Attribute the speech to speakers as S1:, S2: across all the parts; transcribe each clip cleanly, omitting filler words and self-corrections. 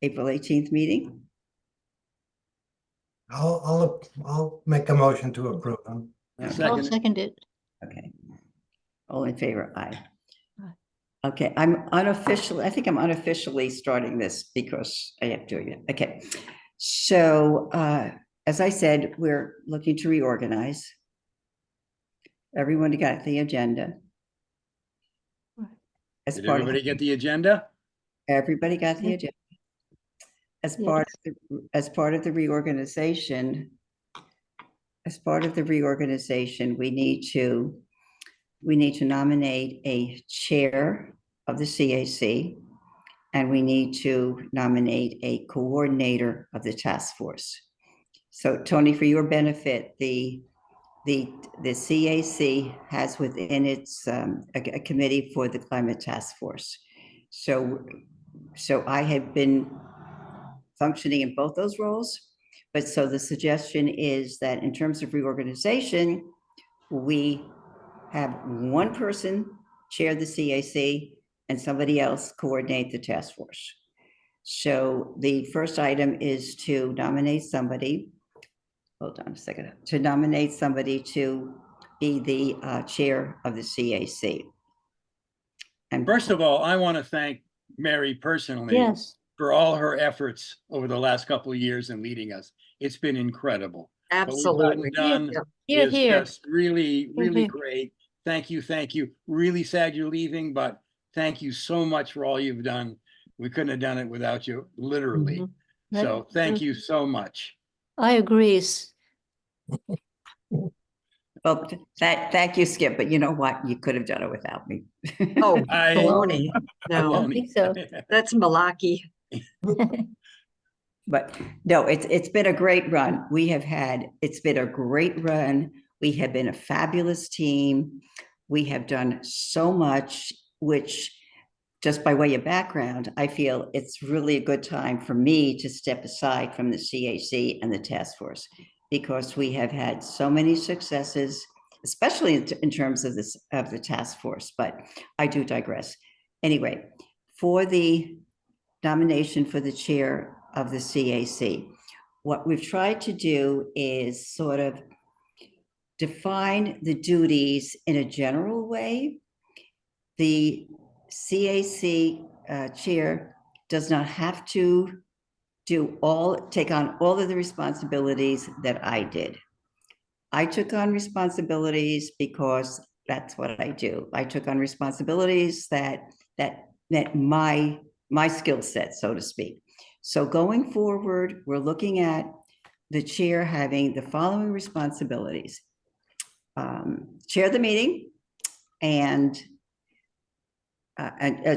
S1: April 18th meeting.
S2: I'll make a motion to approve them.
S1: Okay.
S3: I'll second it.
S1: Okay. All in favor? Aye.
S3: Aye.
S1: Okay, I think I'm unofficially starting this because I have to do it. Okay. So, as I said, we're looking to reorganize. Everyone got the agenda. As
S4: Did
S1: part of,
S4: everybody get the agenda?
S1: everybody got the
S3: Yeah.
S1: agenda. As
S3: Yes.
S1: part of the reorganization, we need to nominate a chair of the CAC, and we need to nominate a coordinator of the task force. So Tony, for your benefit, the CAC has within its a committee for the climate task force. So I have been functioning in both those roles, but so the suggestion is that in terms of reorganization, we have one person chair the CAC and somebody else coordinate the task force. So the first item is to nominate somebody. Hold on a second. To nominate somebody to be the chair of the CAC. And
S4: First of all, I want to thank Mary personally
S3: Yes,
S4: for all her efforts over the last couple of years in leading us. It's been incredible. What we've
S5: Absolutely.
S4: gotten done
S3: here,
S4: is
S3: here.
S4: just really, really
S3: here.
S4: great. Thank you, thank you. Really sad you're leaving, but thank you so much for all you've done. We couldn't have done it without you, literally.
S3: Mhm.
S4: So thank you so much.
S3: I agree.
S1: well, thank you, Skip, but you know what? You could have done it without me.
S5: Oh,
S4: I-
S5: baloney.
S3: I
S5: No,
S3: don't think so.
S5: that's malarkey.
S1: But no, it's been a great run. It's been a great run. We have been a fabulous team. We have done so much, which just by way of background, I feel it's really a good time for me to step aside from the CAC and the task force because we have had so many successes, especially in terms of the task force, but I do digress. Anyway, for the nomination for the chair of the CAC, what we've tried to do is sort of define the duties in a general way. The CAC chair does not have to take on all of the responsibilities that I did. I took on responsibilities because that's what I do. I took on responsibilities that met my skill set, so to speak. So going forward, we're looking at the chair having the following responsibilities. Chair the meeting and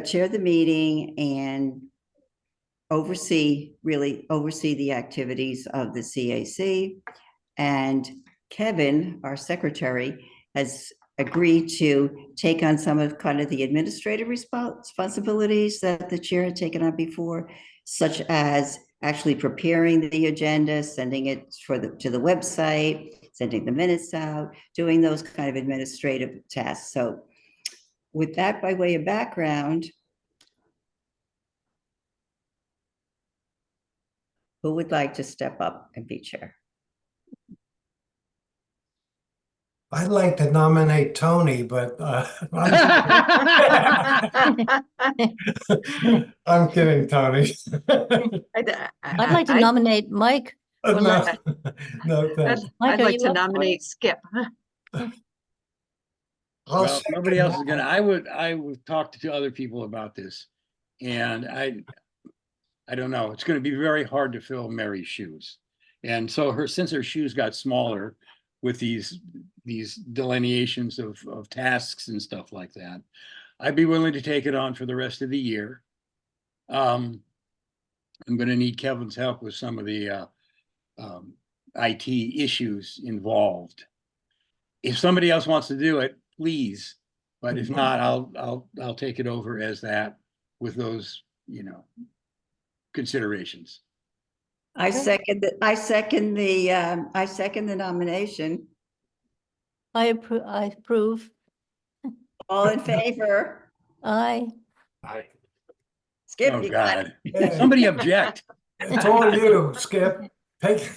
S1: chair the meeting and oversee the activities of the CAC. And Kevin, our secretary, has agreed to take on some of kind of the administrative responsibilities that the chair had taken on before, such as actually preparing the agenda, sending it to the website, sending the minutes out, doing those kind of administrative tasks. So with that by way of background, who would like to step up and be chair?
S2: I'd like to nominate Tony, but I'm kidding, Tony.
S3: I'd like to nominate Mike.
S2: No,
S3: Well,
S2: no, thanks.
S3: Mike,
S5: I'd
S3: are
S5: like
S3: you
S5: to
S3: up for it?
S5: nominate Skip.
S2: I'll
S4: Well, nobody
S2: second
S4: else is
S2: that.
S4: gonna, I would talk to other people about this. And I don't know, it's gonna be very hard to fill Mary's shoes. And so since her shoes got smaller with these delineations of tasks and stuff like that, I'd be willing to take it on for the rest of the year. I'm gonna need Kevin's help with some of the IT issues involved. If somebody else wants to do it, please. But if not, I'll take it over as that with those, considerations.
S1: I second the nomination.
S3: I approve.
S1: All in favor?
S3: Aye.
S2: Aye.
S1: Skip,
S4: Oh,
S1: you got it.
S4: God.
S2: Hey,
S4: Somebody object.
S2: it's all you, Skip. Take,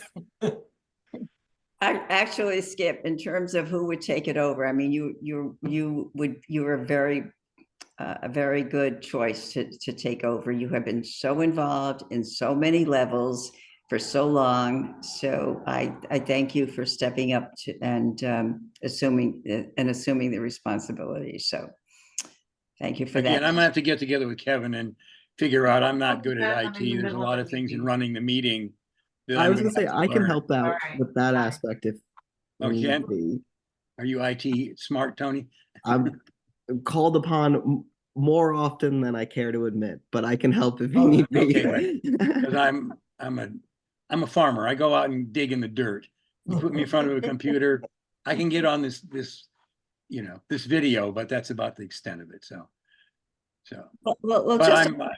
S1: I actually, Skip, in terms of who would take it over, I mean, you were a very good choice to take over. You have been so involved in so many levels for so long. So I thank you for stepping up to and assuming the responsibility. So thank you for
S4: Again,
S1: that.
S4: I'm gonna have to get together with Kevin and figure out, I'm not good at
S5: I'm in the
S4: IT. There's a
S5: middle
S4: lot
S5: of
S4: of
S5: a
S4: things in
S5: meeting.
S4: running the meeting. that
S6: I
S4: I'm
S6: was gonna say
S4: have to
S6: I can
S4: learn.
S6: help out
S5: Alright,
S6: with that
S5: bye.
S6: aspect if
S4: Oh,
S6: need
S4: Ken?
S6: be.
S4: Are you IT smart, Tony?
S6: I'm called upon more often than I care to admit, but I can help if you
S2: Oh,
S6: need me.
S4: okay, Because I'm a farmer. I go out and dig in the dirt. You put me in front of a computer, I can get on this this video, but that's about the extent of it. So
S1: Well,
S4: but
S1: just
S4: I'm ahead.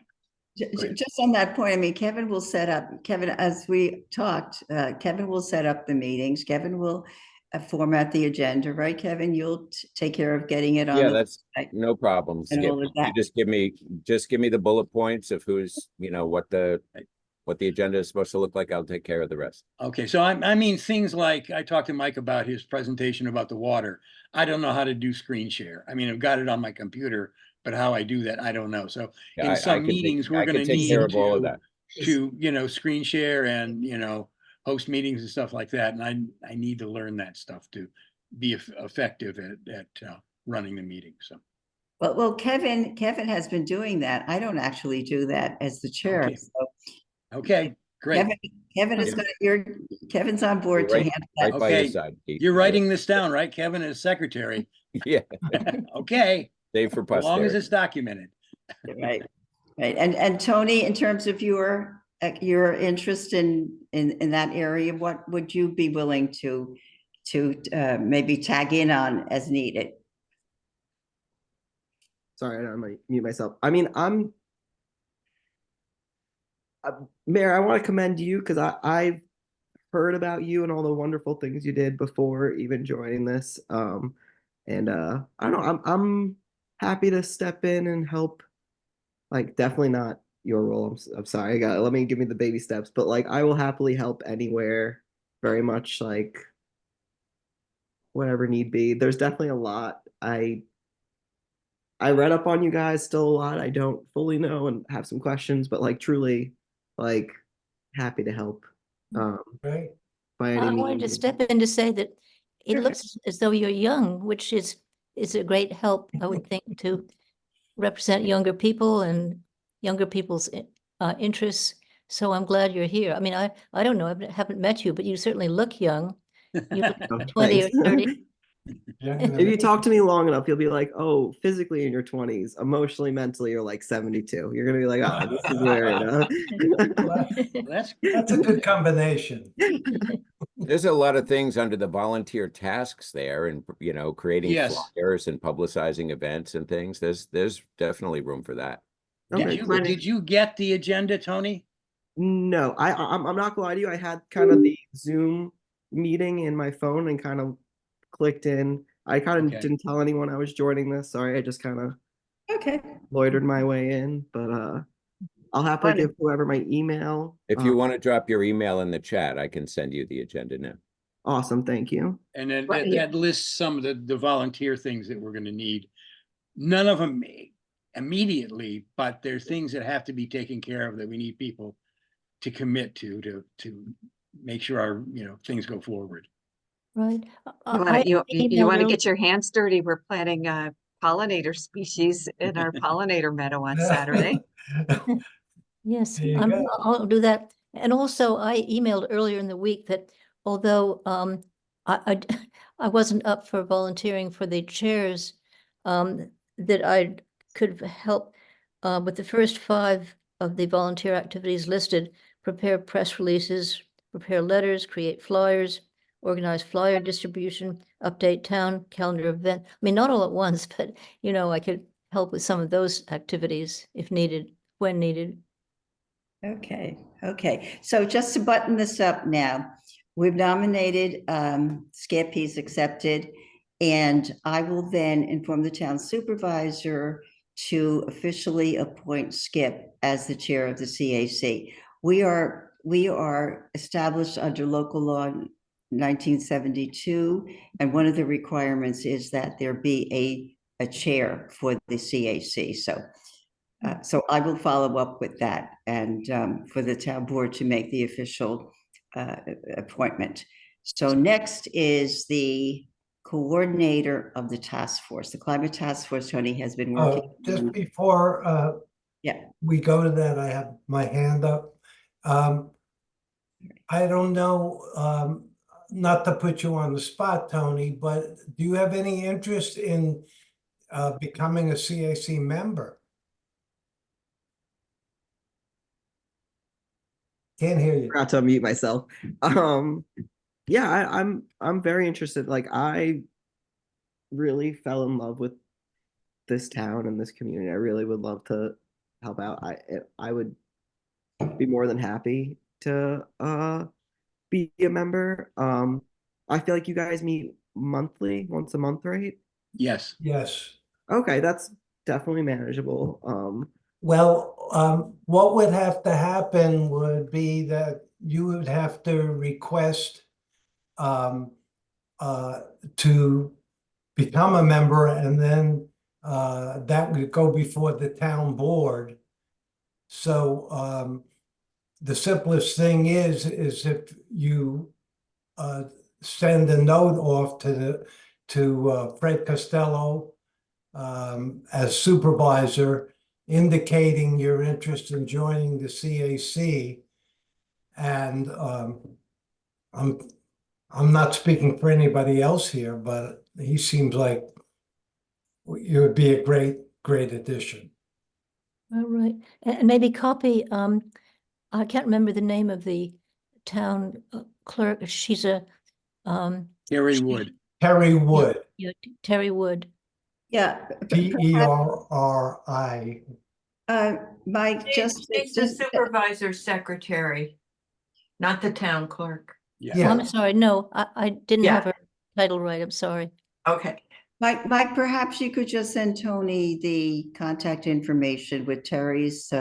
S1: just on that point, I mean, Kevin will set up, Kevin, as we talked, Kevin will set up the meetings. Kevin will format the agenda, right, Kevin? You'll take care of getting it on.
S7: Yeah,
S1: the
S7: that's
S1: website
S7: no problem,
S1: and
S7: Skip.
S1: all of
S7: You
S1: that.
S7: just give me the bullet points of who's, what the agenda is supposed to look like. I'll take care of the rest.
S4: Okay, so I mean, things like, I talked to Mike about his presentation about the water. I don't know how to do screen share. I mean, I've got it on my computer, but how I do that, I don't know. So
S7: Yeah,
S4: in some meetings, we're
S7: I
S4: gonna
S7: can take
S4: need
S7: care of all of that.
S4: to screen share and, host meetings and stuff like that. And I need to learn that stuff to be effective at running the meeting. So,
S1: Well, Kevin has been doing that. I don't actually do that as the chair.
S4: Okay.
S1: So
S4: okay, great.
S1: Kevin is Kevin's on board
S7: You're
S1: to
S7: right-
S1: handle that.
S7: Right by your
S4: Okay,
S7: side, Keith.
S4: You're writing this down, right, Kevin, as secretary?
S7: Yeah,
S4: Okay,
S7: save for
S4: as long as
S7: posterity.
S4: it's documented.
S1: Right. And Tony, in terms of your interest in that area, what would you be willing to maybe tag in on as needed?
S6: Sorry, I might mute myself. I mean, Mayor, I want to commend you because I've heard about you and all the wonderful things you did before even joining this. And I don't know, I'm happy to step in and help. Like, definitely not your role. I'm sorry. Let me give me the baby steps, but like I will happily help anywhere, very much like whatever need be. There's definitely a lot. I read up on you guys still a lot. I don't fully know and have some questions, but like truly, like happy to help.
S2: right?
S6: By any
S3: I wanted to
S6: means.
S3: step in to say that it looks as though you're young, which is a great help, I would think, to represent younger people and younger people's interests. So I'm glad you're here. I mean, I don't know, I haven't met you, but you certainly look young. You look
S6: Oh,
S3: 20 or
S6: thanks.
S3: 30.
S6: If you talk to me long enough, you'll be like, oh, physically in your 20s, emotionally, mentally, you're like 72. You're gonna be like, oh, this is where,
S4: That's
S2: A good combination.
S7: There's a lot of things under the volunteer tasks there and, creating
S4: Yes.
S7: flyers and publicizing events and things. There's definitely room for that.
S6: Okay,
S4: Did
S6: cool.
S4: did you get the agenda, Tony?
S6: No, I'm not gonna lie to you. I had kind of the Zoom meeting in my phone and kind of clicked in. I kind of
S4: Okay.
S6: didn't tell anyone I was joining this. Sorry, I just kind of
S1: Okay.
S6: loitered my way in, but I'll happily
S5: Funny.
S6: give whoever my email.
S7: If you want to drop your email in the chat, I can send you the agenda now.
S6: Awesome, thank you.
S4: And then
S5: Right,
S4: that,
S5: yeah.
S4: that lists some of the volunteer things that we're gonna need. None of them immediately, but there's things that have to be taken care of that we need people to commit to make sure our, things go forward.
S3: Right.
S5: You
S3: emailed
S5: want to
S3: earlier-
S5: get your hands dirty? We're planting pollinator species in our pollinator meadow on Saturday.
S3: Yes,
S2: There you go.
S3: I'll do that. And also, I emailed earlier in the week that although I wasn't up for volunteering for the chairs, that I could help with the first 5 of the volunteer activities listed: prepare press releases, prepare letters, create flyers, organize flyer distribution, update town calendar event. I mean, not all at once, but I could help with some of those activities if needed, when needed.
S1: Okay. So just to button this up now, we've nominated Skip, he's accepted. And I will then inform the town supervisor to officially appoint Skip as the chair of the CAC. We are established under local law 1972, and one of the requirements is that there be a chair for the CAC. So I will follow up with that and for the town board to make the official appointment. So next is the coordinator of the task force. The climate task force, Tony, has been working.
S2: Just before
S1: Yeah,
S2: we go to that, I have my hand up. I don't know, not to put you on the spot, Tony, but do you have any interest in becoming a CAC member? Can't hear you.
S6: Forgot to unmute myself. Yeah, I'm very interested. Like, I really fell in love with this town and this community. I really would love to help out. I would be more than happy to be a member. I feel like you guys meet monthly, once a month, right?
S4: Yes.
S2: Yes.
S6: Okay, that's definitely manageable.
S2: Well, what would have to happen would be that you would have to request to become a member, and then that would go before the town board. So the simplest thing is if you send a note off to Fred Costello as supervisor, indicating your interest in joining the CAC. And I'm not speaking for anybody else here, but he seems like you would be a great addition.
S3: All right, and maybe copy, I can't remember the name of the town clerk. She's a,
S4: Gary Wood.
S2: Terry Wood,
S3: yeah, Terry Wood.
S1: yeah.
S2: Terri.
S1: Mike,
S8: She's the supervisor's secretary, not the town clerk.
S3: Oh,
S2: Yeah.
S3: I'm sorry, no, I didn't
S8: Yeah.
S3: have her title right, I'm sorry.
S8: Okay.
S1: Mike, perhaps you could just send Tony the contact information with Terry's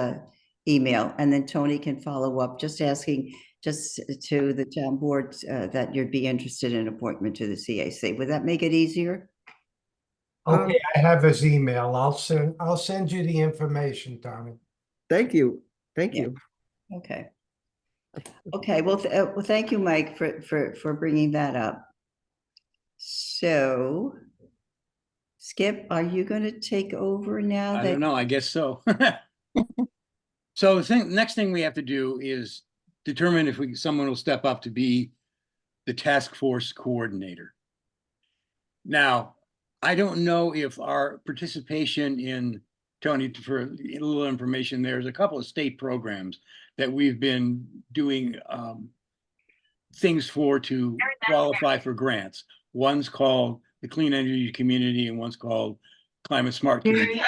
S1: email, and then Tony can follow up, just asking just to the town board that you'd be interested in appointment to the CAC. Would that make it easier?
S2: Okay, I have his email. I'll send you the information, Tommy.
S6: Thank you. Thank
S1: Yeah.
S6: you.
S1: Okay. Okay, well, thank you, Mike, for bringing that up. So, Skip, are you going to take over now?
S4: I
S1: that
S4: don't know, I guess so. So next thing we have to do is determine if someone will step up to be the task force coordinator. Now, I don't know if our participation in, Tony, for a little information, there's a couple of state programs that we've been doing things for to qualify for grants. One's called the Clean Energy Community and one's called Climate Smart Community.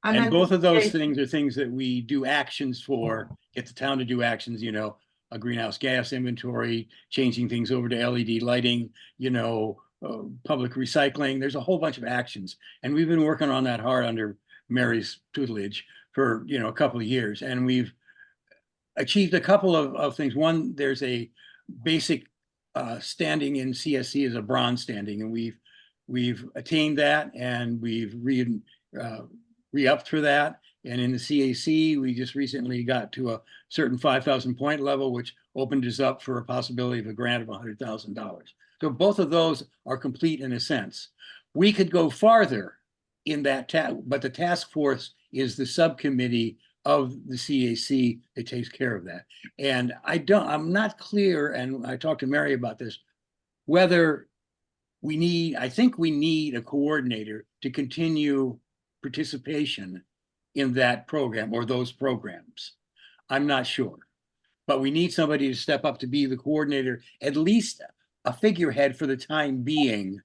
S4: And both of those things are things that we do actions for, get the town to do actions, you know, a greenhouse gas inventory, changing things over to LED lighting, you know, public recycling. There's a whole bunch of actions. And we've been working on that hard under Mary's tutelage for, you know, a couple of years. And we've achieved a couple of things. One, there's a basic standing in CSC as a bronze standing, and we've attained that, and we've re-upped for that. And in the CAC, we just recently got to a certain 5,000 point level, which opened us up for a possibility of a grant of $100,000. So both of those are complete in a sense. We could go farther in that, but the task force is the subcommittee of the CAC that takes care of that. And I'm not clear, and I talked to Mary about this, whether I think we need a coordinator to continue participation in that program or those programs. I'm not sure, but we need somebody to step up to be the coordinator, at least a figurehead for the time being,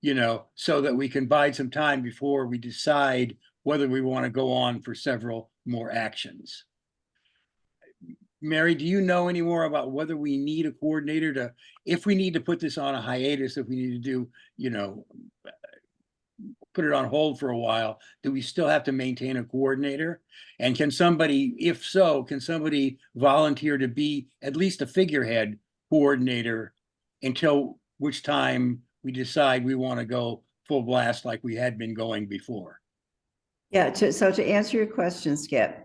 S4: you know, so that we can bide some time before we decide whether we want to go on for several more actions. Mary, do you know any more about whether we need a coordinator if we need to put this on a hiatus, if we need to do, you know, put it on hold for a while, do we still have to maintain a coordinator? And can somebody, if so, can somebody volunteer to be at least a figurehead coordinator until which time we decide we want to go full blast like we had been going before?
S1: Yeah, so to answer your question, Skip,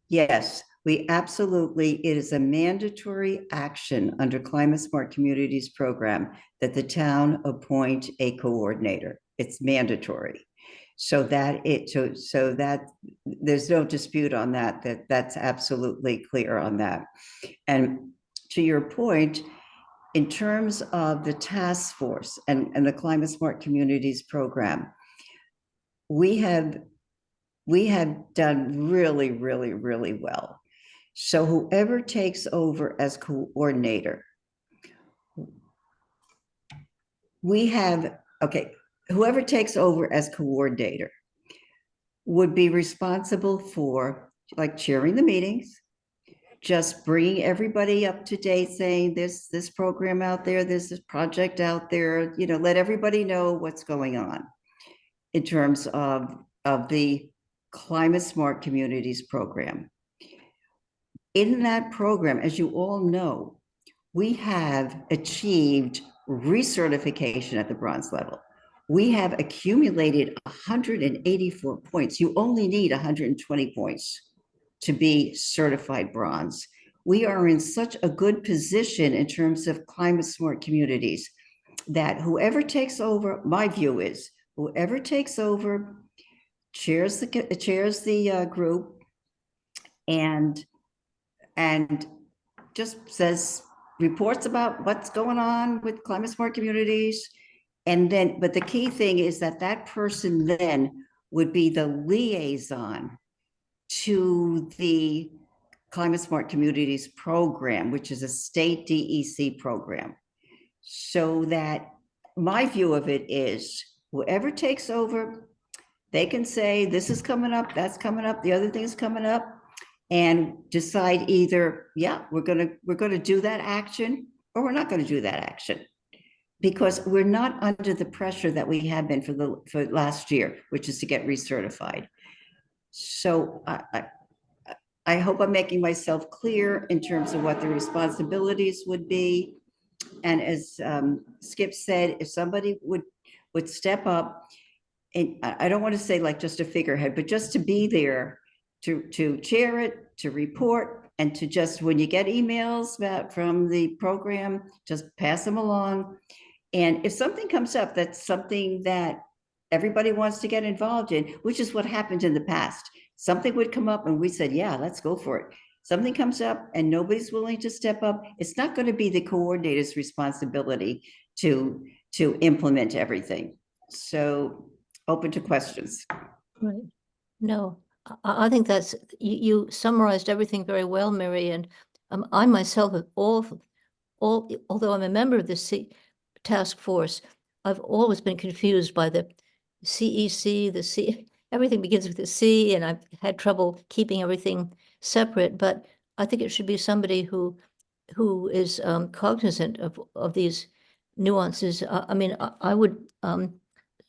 S1: yes, we absolutely, it is a mandatory action under Climate Smart Communities program that the town appoint a coordinator. It's mandatory. So that there's no dispute on that, that's absolutely clear on that. And to your point, in terms of the task force and the Climate Smart Communities program, we have done really, really, really well. So whoever takes over as coordinator, whoever takes over as coordinator would be responsible for like chairing the meetings, just bringing everybody up to date, saying there's this program out there, there's this project out there, let everybody know what's going on in terms of the Climate Smart Communities program. In that program, as you all know, we have achieved recertification at the bronze level. We have accumulated 184 points. You only need 120 points to be certified bronze. We are in such a good position in terms of climate smart communities that whoever takes over, my view is, whoever takes over chairs the group and just says reports about what's going on with climate smart communities. And then, but the key thing is that person then would be the liaison to the Climate Smart Communities program, which is a state DEC program. So that my view of it is whoever takes over, they can say, this is coming up, that's coming up, the other thing's coming up, and decide either, yeah, we're gonna do that action, or we're not gonna do that action. Because we're not under the pressure that we have been for last year, which is to get recertified. So I hope I'm making myself clear in terms of what the responsibilities would be. And as Skip said, if somebody would step up, and I don't want to say like just a figurehead, but just to be there to chair it, to report, and to just, when you get emails from the program, just pass them along. And if something comes up, that's something that everybody wants to get involved in, which is what happened in the past. Something would come up and we said, yeah, let's go for it. Something comes up and nobody's willing to step up. It's not going to be the coordinator's responsibility to implement everything. So open to questions.
S3: Right. No, I think that's, you summarized everything very well, Mary. And I myself have although I'm a member of the task force, I've always been confused by the CEC, everything begins with a C, and I've had trouble keeping everything separate. But I think it should be somebody who is cognizant of these nuances. I mean, I would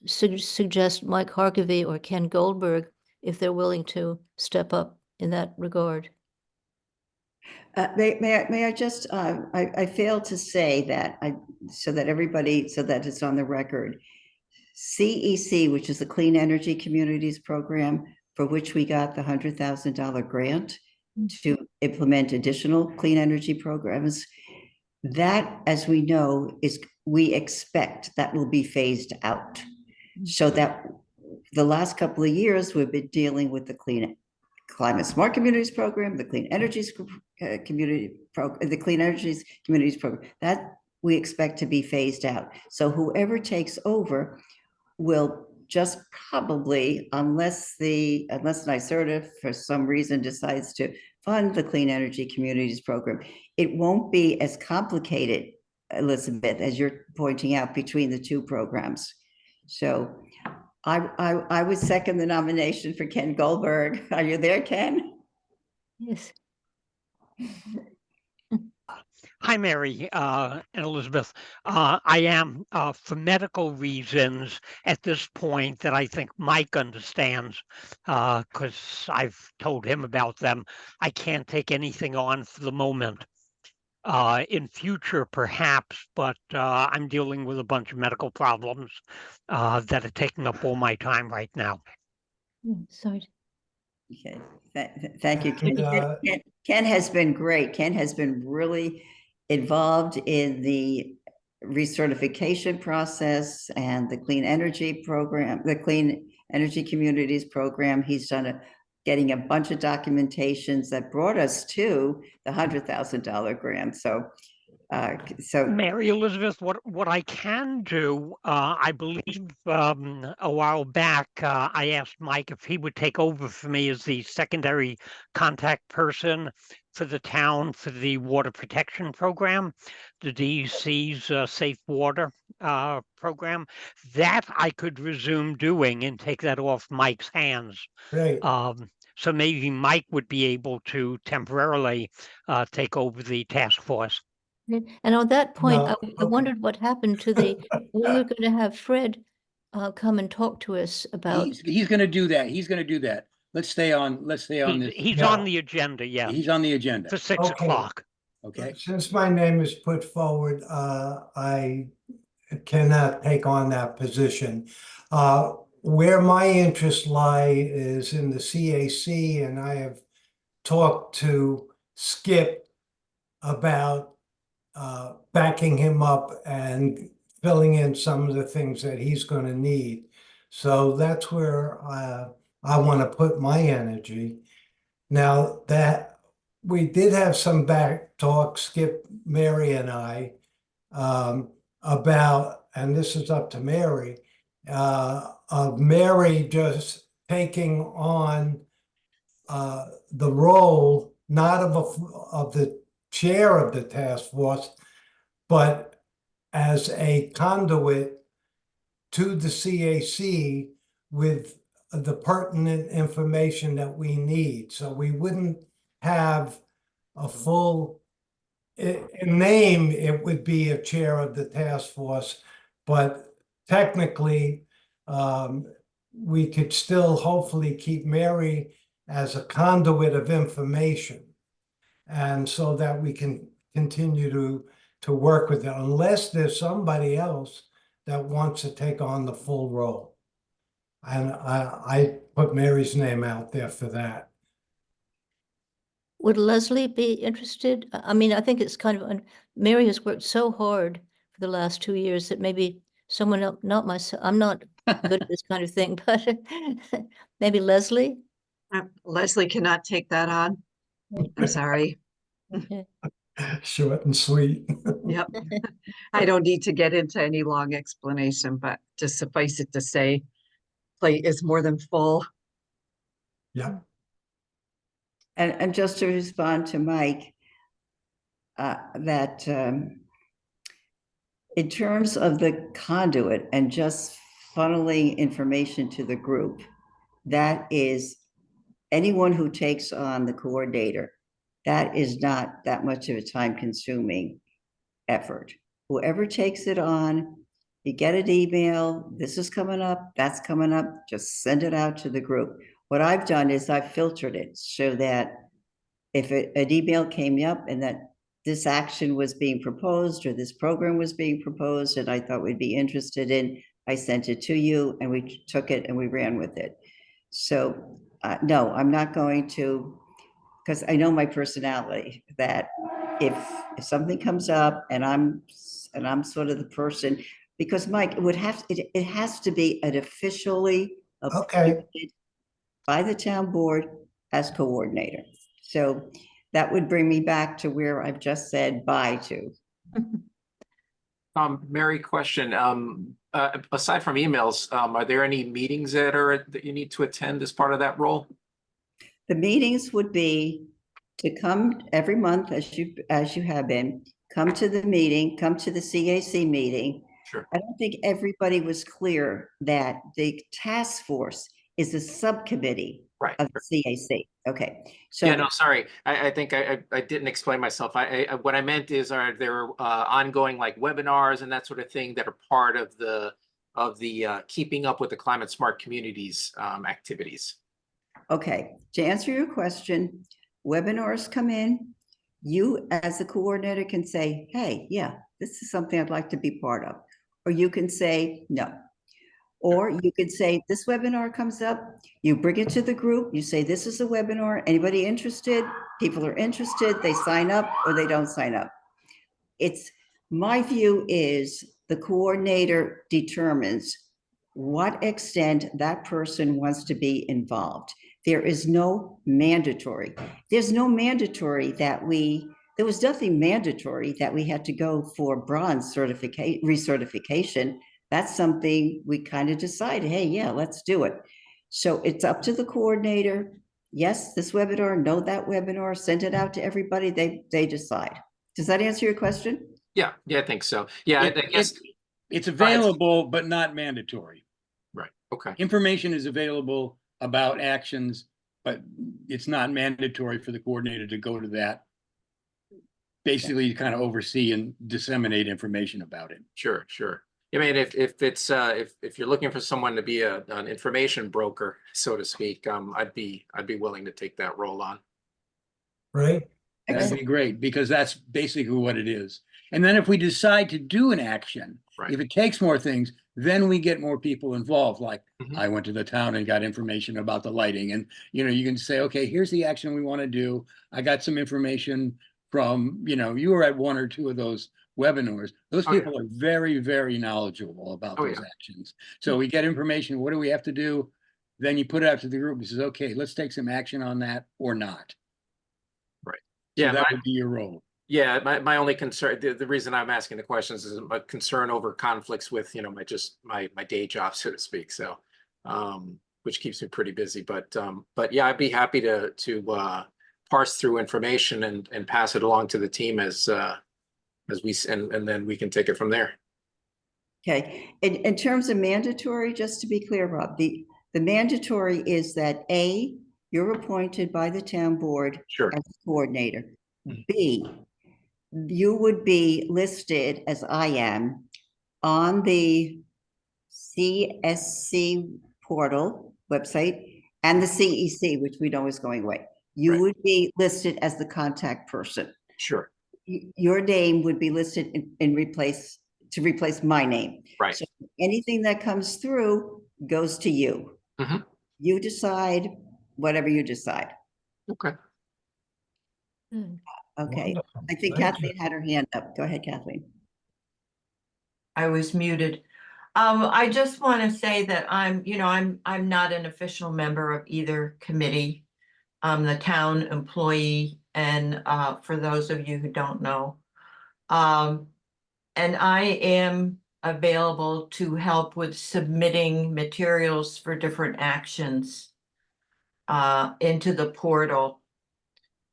S3: suggest Mike Harkavy or Ken Goldberg if they're willing to step up in that regard.
S1: May I just, I failed to say that, so that it's on the record. CEC, which is the Clean Energy Communities Program, for which we got the $100,000 grant to implement additional clean energy programs. That, as we know, we expect that will be phased out. So that the last couple of years, we've been dealing with the Climate Smart Communities Program, the Clean Energies Communities Program, that we expect to be phased out. So whoever takes over will just probably, unless NYSERDA for some reason decides to fund the Clean Energy Communities Program, it won't be as complicated, Elizabeth, as you're pointing out, between the two programs. So I would second the nomination for Ken Goldberg. Are you there, Ken?
S3: Yes.
S9: Hi, Mary and Elizabeth. I am, for medical reasons at this point that I think Mike understands, because I've told him about them. I can't take anything on for the moment. In future, perhaps, but I'm dealing with a bunch of medical problems that are taking up all my time right now.
S3: Sorry.
S1: Okay, thank you.
S2: And,
S1: Ken has been great. Ken has been really involved in the recertification process and the clean energy program, the Clean Energy Communities program. He's done getting a bunch of documentations that brought us to the $100,000 grant. So
S9: Mary Elizabeth, what I can do, I believe a while back, I asked Mike if he would take over for me as the secondary contact person for the town for the water protection program, the DEC's Safe Water program. That I could resume doing and take that off Mike's hands.
S2: great.
S9: So maybe Mike would be able to temporarily take over the task force.
S3: And on that point,
S2: No,
S3: I wondered what happened to we were going to have Fred come and talk to us about.
S4: He's gonna do that. He's gonna do that. Let's stay on this.
S9: He's
S2: Yeah.
S9: on the agenda, yeah,
S4: He's on the agenda.
S9: for 6
S2: Okay.
S9: o'clock.
S4: Okay.
S2: Since my name is put forward, I cannot take on that position. Where my interests lie is in the CAC, and I have talked to Skip about backing him up and filling in some of the things that he's going to need. So that's where I want to put my energy. Now that we did have some back talk, Skip, Mary, and I, about, and this is up to Mary, of Mary just taking on the role, not of the chair of the task force, but as a conduit to the CAC with the pertinent information that we need. So we wouldn't have a full, in name, it would be a chair of the task force, but technically, we could still hopefully keep Mary as a conduit of information. And so that we can continue to work with it, unless there's somebody else that wants to take on the full role. And I put Mary's name out there for that.
S3: Would Leslie be interested? I mean, I think it's kind of, Mary has worked so hard for the last 2 years that maybe someone else, not myself, I'm not good at this kind of thing, but maybe Leslie?
S5: Leslie cannot take that on. I'm sorry.
S3: Okay.
S2: Short and sweet.
S5: Yep. I don't need to get into any long explanation, but just suffice it to say, plate is more than full.
S2: Yeah.
S1: And just to respond to Mike, that in terms of the conduit and just funneling information to the group, that is anyone who takes on the coordinator, that is not that much of a time-consuming effort. Whoever takes it on, you get an email, this is coming up, that's coming up, just send it out to the group. What I've done is I've filtered it so that if an email came up and that this action was being proposed or this program was being proposed and I thought we'd be interested in, I sent it to you and we took it and we ran with it. So no, I'm not going to, because I know my personality, that if something comes up and I'm sort of the person, because Mike, it has to be an officially appointed by the town board as coordinator. So that would bring me back to where I've just said bye to.
S10: Mary, question. Aside from emails, are there any meetings that you need to attend as part of that role?
S1: The meetings would be to come every month as you have been, come to the meeting, come to the CAC meeting.
S10: Sure.
S1: I don't think everybody was clear that the task force is a subcommittee
S10: Right.
S1: of the CAC. Okay,
S10: Yeah,
S1: so,
S10: no, sorry. I think I didn't explain myself. What I meant is, are there ongoing like webinars and that sort of thing that are part of the keeping up with the climate smart communities activities?
S1: okay, to answer your question, webinars come in. You as a coordinator can say, hey, yeah, this is something I'd like to be part of. Or you can say, no. Or you could say, this webinar comes up, you bring it to the group, you say, this is a webinar, anybody interested? People are interested, they sign up or they don't sign up. It's, my view is the coordinator determines what extent that person wants to be involved. There is no mandatory. There's no mandatory that there was nothing mandatory that we had to go for bronze certification, recertification. That's something we kind of decided, hey, yeah, let's do it. So it's up to the coordinator. Yes, this webinar, no, that webinar, send it out to everybody. They decide. Does that answer your question?
S10: Yeah, I think so. Yeah, I guess.
S4: It's available, but not mandatory.
S10: Right. Okay.
S4: Information is available about actions, but it's not mandatory for the coordinator to go to that. Basically, kind of oversee and disseminate information about it.
S10: Sure. I mean, if it's if you're looking for someone to be an information broker, so to speak, I'd be willing to take that role on.
S2: Right?
S4: That'd be great, because that's basically what it is. And then if we decide to do an action,
S10: Right.
S4: if it takes more things, then we get more people involved. Like
S10: Mhm.
S4: I went to the town and got information about the lighting, and you can say, okay, here's the action we want to do. I got some information from, you were at one or two of those webinars. Those
S10: Oh, yeah.
S4: people are very, very knowledgeable about
S10: Oh,
S4: those
S10: yeah.
S4: actions. So we get information. What do we have to do? Then you put it out to the group and says, okay, let's take some action on that or not.
S10: Right.
S4: So
S10: Yeah.
S4: that would be your role.
S10: Yeah, my only concern, the reason I'm asking the questions is my concern over conflicts with, my day job, so to speak. So, which keeps me pretty busy. But yeah, I'd be happy to parse through information and pass it along to the team as we and then we can take it from there.
S1: Okay, in terms of mandatory, just to be clear, Rob, the mandatory is that A, you're appointed by the town board
S10: Sure.
S1: as coordinator.
S10: Mhm.
S1: B, you would be listed, as I am, on the CSC portal website and the CEC, which we know is going away. You
S10: Right.
S1: would be listed as the contact person.
S10: Sure.
S1: Your name would be listed to replace my name.
S10: Right.
S1: So anything that comes through goes to you.
S10: Mhm.
S1: You decide whatever you decide.
S10: Okay.
S3: Hmm.
S1: Okay,
S2: Wonderful.
S1: I think
S2: Thank you.
S1: Kathleen had her hand up. Go ahead, Kathleen.
S8: I was muted. I just want to say that I'm not an official member of either committee. I'm the town employee, and for those of you who don't know. And I am available to help with submitting materials for different actions into the portal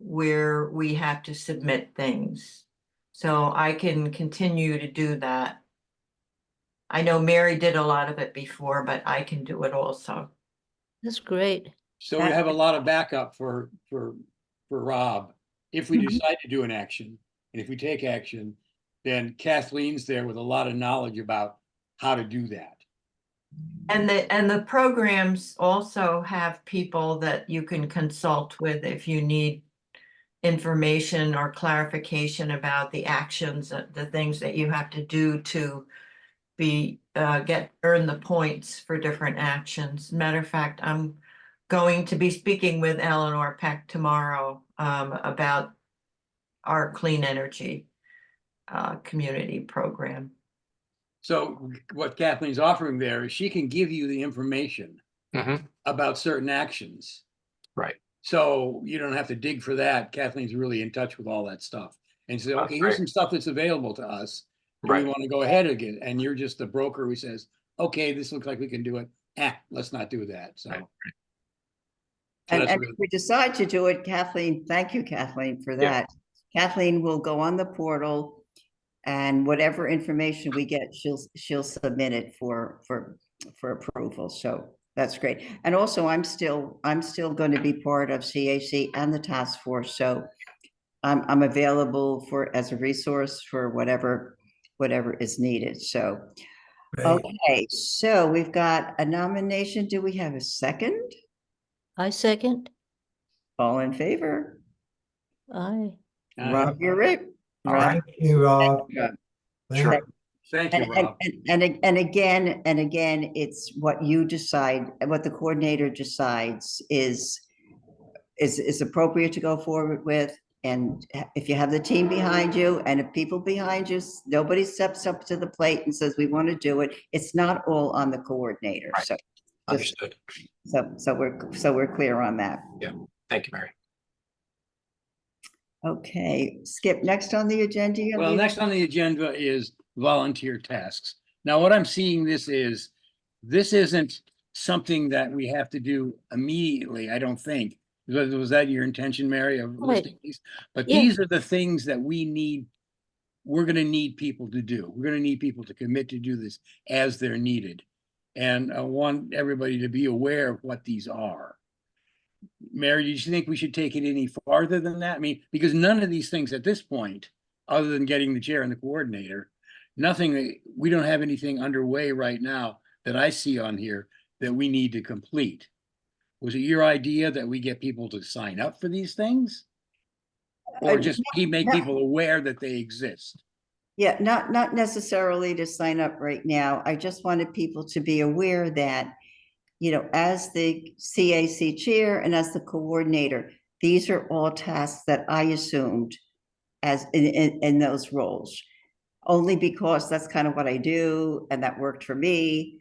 S8: where we have to submit things. So I can continue to do that. I know Mary did a lot of it before, but I can do it also.
S3: That's great.
S4: So we have a lot of backup for Rob. If we
S1: Mhm.
S4: decide to do an action, and if we take action, then Kathleen's there with a lot of knowledge about how to do that.
S8: And the programs also have people that you can consult with if you need information or clarification about the actions, the things that you have to do to earn the points for different actions. Matter of fact, I'm going to be speaking with Eleanor Peck tomorrow about our clean energy community program.
S4: So what Kathleen's offering there is she can give you the information
S10: Mhm.
S4: about certain actions.
S10: Right.
S4: So you don't have to dig for that. Kathleen's really in touch with all that stuff. And say,
S10: That's
S4: okay, here's
S10: right.
S4: some stuff that's available to us. Do we
S10: Right.
S4: want to go ahead again? And you're just the broker who says, okay, this looks like we can do it. Let's not do that. So.
S10: Right.
S4: So
S1: And
S4: that's
S1: if we decide to do it, Kathleen, thank you, Kathleen, for
S10: Yeah.
S1: that. Kathleen will go on the portal and whatever information we get, she'll submit it for approval. So That's great. And also, I'm still going to be part of CAC and the task force, so I'm available as a resource for whatever is needed. So,
S2: Great.
S1: okay, so we've got a nomination. Do we have a second?
S3: I second.
S1: All in favor?
S3: Aye.
S1: Rob, you're it. Rob.
S2: Thank you, Rob.
S1: Rob.
S2: Thank
S4: Sure.
S2: you.
S4: Thank you, Rob.
S1: And again, it's what you decide, what the coordinator decides is appropriate to go forward with. And if you have the team behind you and if people behind you, nobody steps up to the plate and says, we want to do it. It's not all on the coordinator.
S10: Right.
S1: So,
S10: Understood.
S1: so we're clear on that.
S10: Thank you, Mary.
S1: Okay, Skip, next on the agenda.
S4: Well, next on the agenda is volunteer tasks. Now, what I'm seeing this isn't something that we have to do immediately, I don't think. Was that your intention, Mary, of
S3: Right.
S4: listing these? But
S3: Yeah.
S4: these are the things that we're gonna need people to do. We're gonna need people to commit to do this as they're needed. And I want everybody to be aware of what these are. Mary, do you think we should take it any farther than that? I mean, because none of these things at this point, other than getting the chair and the coordinator, we don't have anything underway right now that I see on here that we need to complete. Was it your idea that we get people to sign up for these things? Or just make people aware that they exist?
S1: Yeah, not necessarily to sign up right now. I just wanted people to be aware that, as the CAC chair and as the coordinator, these are all tasks that I assumed as in those roles. Only because that's kind of what I do and that worked for me.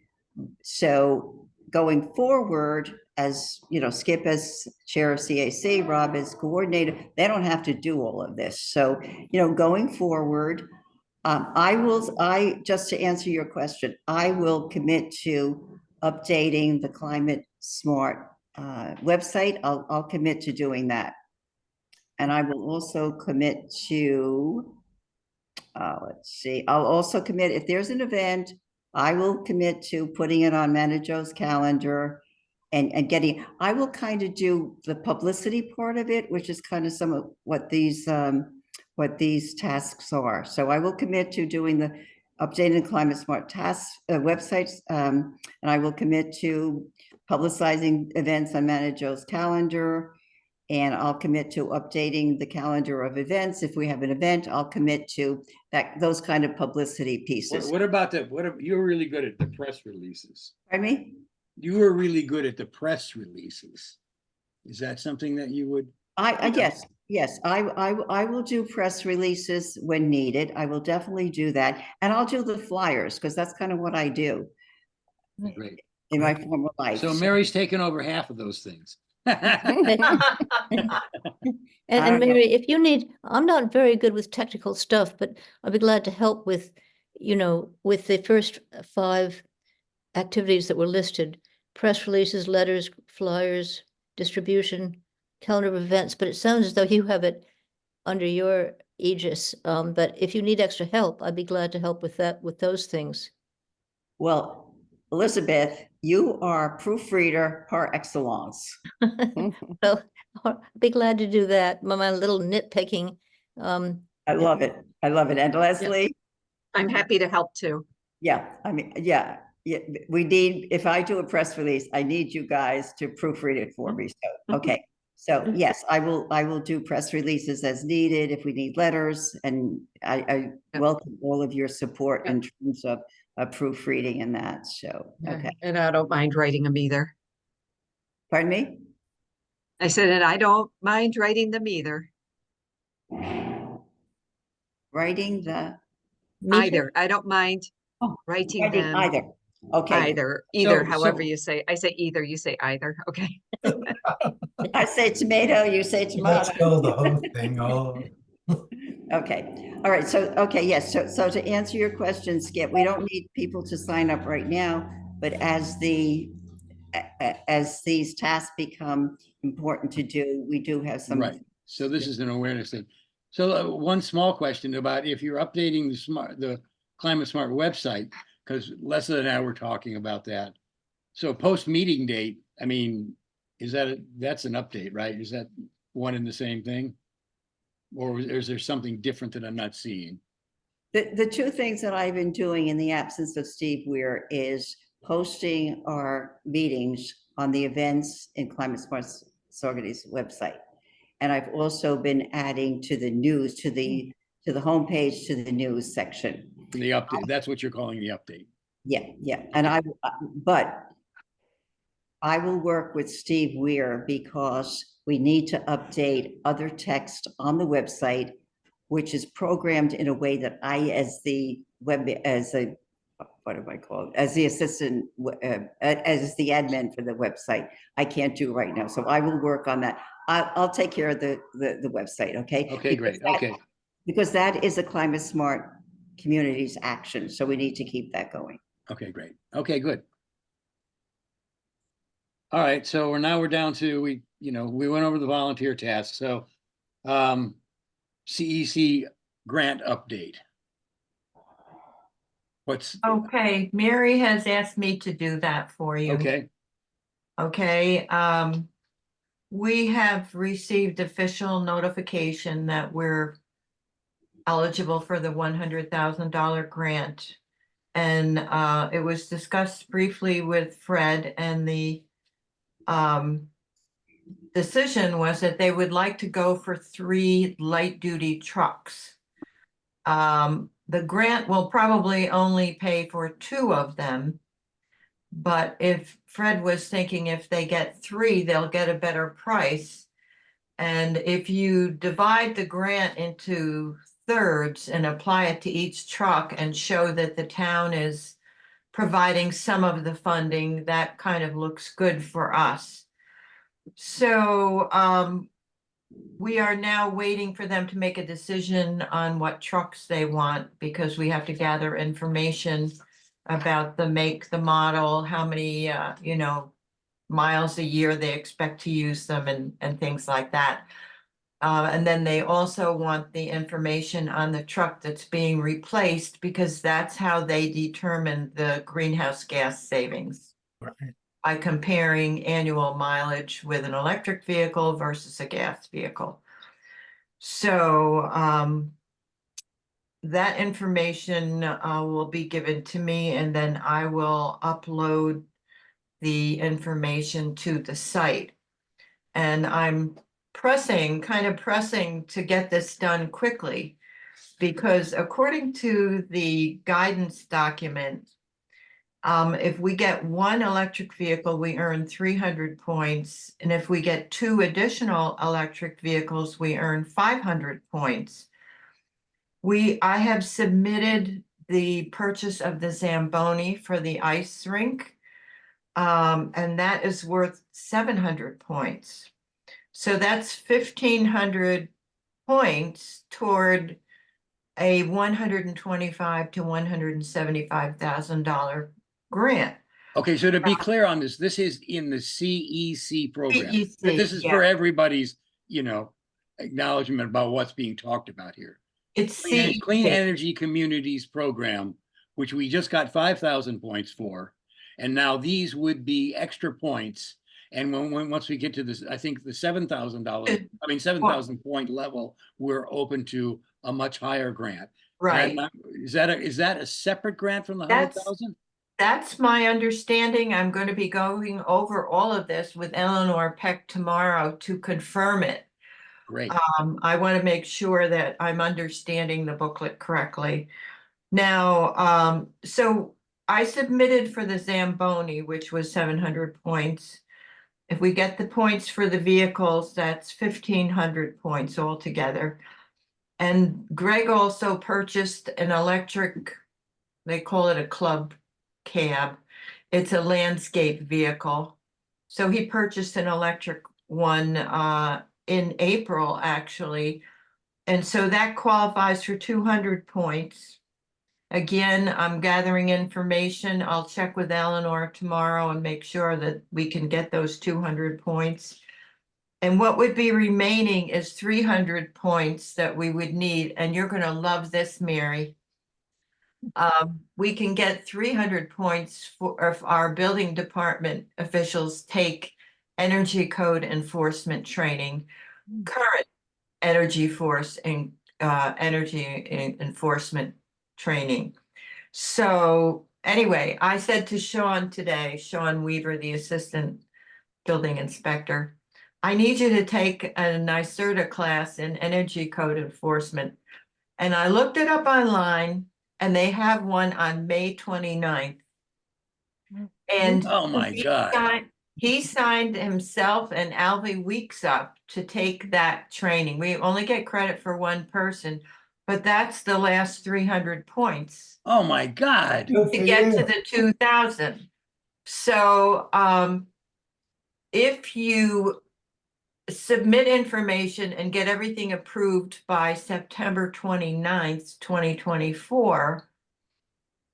S1: So going forward, as Skip as chair of CAC, Rob as coordinator, they don't have to do all of this. So, going forward, just to answer your question, I will commit to updating the Climate Smart website. I'll commit to doing that. And I will also commit to, let's see, I'll also commit, if there's an event, I will commit to putting it on Manajo's calendar and I will kind of do the publicity part of it, which is kind of some of what these tasks are. So I will commit to doing the updating Climate Smart tasks websites, and I will commit to publicizing events on Manajo's calendar, and I'll commit to updating the calendar of events. If we have an event, I'll commit to those kind of publicity pieces.
S4: What about you're really good at the press releases.
S1: Pardon me?
S4: You were really good at the press releases. Is that something that you would?
S1: Yes, I will do press releases when needed. I will definitely do that. And I'll do the flyers because that's kind of what I do
S4: Great.
S1: in my former life.
S4: So Mary's taken over half of those things.
S3: And Mary, if you need, I'm not very good with technical stuff, but I'll be glad to help with, with the first 5 activities that were listed: press releases, letters, flyers, distribution, calendar of events. But it sounds as though you have it under your aegis. But if you need extra help, I'd be glad to help with that, with those things.
S1: Well, Elizabeth, you are proofreader par excellence.
S3: Well, I'll be glad to do that. My little nitpicking.
S1: I love it. And Leslie?
S5: I'm happy to help too.
S1: Yeah, I mean, yeah, we need, if I do a press release, I need you guys to proofread it for me. So, okay. So yes, I will do press releases as needed if we need letters, and I welcome all of your support in terms of proofreading and that. So, okay.
S5: And I don't mind writing them either.
S1: Pardon me?
S5: I said, and I don't mind writing them either.
S1: Writing the
S5: Either. I don't mind writing them.
S1: either. Okay.
S5: Either, however you say. I say either, you say either. Okay.
S1: I say tomato, you say
S2: Let's
S1: tomato.
S2: go the whole thing. Oh.
S1: Okay, all right, so, okay, yes, so to answer your question, Skip, we don't need people to sign up right now, but as these tasks become important to do, we do have some.
S4: Right, so this is an awareness thing. So one small question about if you're updating the Climate Smart website, because Leslie and I were talking about that. So post-meeting date, I mean, that's an update, right? Is that one and the same thing? Or is there something different that I'm not seeing?
S1: The two things that I've been doing in the absence of Steve Weir is posting our meetings on the events in Climate Smart Saugerties website. And I've also been adding to the news, to the homepage, to the news section.
S4: The update, that's what you're calling the update.
S1: Yeah, yeah. And but I will work with Steve Weir because we need to update other text on the website, which is programmed in a way that I, as the what do I call it? As the assistant, as the admin for the website, I can't do right now. So I will work on that. I'll take care of the website, okay?
S4: Okay, great. Okay.
S1: Because that is a Climate Smart Communities action. So we need to keep that going.
S4: Okay, great. Okay, good. All right, so we're down to, we went over the volunteer tasks. So CEC grant update.
S8: Okay, Mary has asked me to do that for you.
S4: Okay,
S8: Okay, we have received official notification that we're eligible for the $100,000 grant. And it was discussed briefly with Fred, and the decision was that they would like to go for 3 light-duty trucks. The grant will probably only pay for 2 of them. But if Fred was thinking if they get 3, they'll get a better price. And if you divide the grant into thirds and apply it to each truck and show that the town is providing some of the funding, that kind of looks good for us. So we are now waiting for them to make a decision on what trucks they want, because we have to gather information about the make, the model, how many, miles a year they expect to use them, and things like that. And then they also want the information on the truck that's being replaced, because that's how they determine the greenhouse gas savings.
S2: Right.
S8: By comparing annual mileage with an electric vehicle versus a gas vehicle. So that information will be given to me, and then I will upload the information to the site. And I'm kind of pressing to get this done quickly, because according to the guidance document, if we get 1 electric vehicle, we earn 300 points. And if we get 2 additional electric vehicles, we earn 500 points. I have submitted the purchase of the Zamboni for the ice rink, and that is worth 700 points. So that's 1,500 points toward a $125,000 to $175,000 grant.
S4: okay. So to be clear on this is in the CEC program.
S8: CEC,
S4: This is for everybody's, acknowledgement about what's being talked about here.
S8: It's
S4: Clean
S8: CEC.
S4: Energy Communities Program, which we just got 5,000 points for. And now these would be extra points. And once we get to this, I think the $7,000 point level, we're open to a much higher grant.
S8: Right.
S4: Is that a separate grant from the 100,000?
S8: That's my understanding. I'm going to be going over all of this with Eleanor Peck tomorrow to confirm it.
S4: Great.
S8: I want to make sure that I'm understanding the booklet correctly. Now, so I submitted for the Zamboni, which was 700 points. If we get the points for the vehicles, that's 1,500 points altogether. And Greg also purchased an electric, they call it a club cab. It's a landscape vehicle. So he purchased an electric one in April, actually. And so that qualifies for 200 points. Again, I'm gathering information. I'll check with Eleanor tomorrow and make sure that we can get those 200 points. And what would be remaining is 300 points that we would need. And you're going to love this, Mary. we can get 300 points for if our building department officials take energy code enforcement training, current energy force and enforcement training. So anyway, I said to Sean today, Sean Weaver, the assistant building inspector, I need you to take a NYSERDA class in energy code enforcement. And I looked it up online and they have one on May 29th. And
S4: Oh, my God.
S8: he signed himself and Alvy Weeks up to take that training. We only get credit for one person, but that's the last 300 points
S4: Oh, my God.
S2: Good
S8: to
S2: for
S8: get to
S2: you.
S8: the 2000. So if you submit information and get everything approved by September 29th, 2024,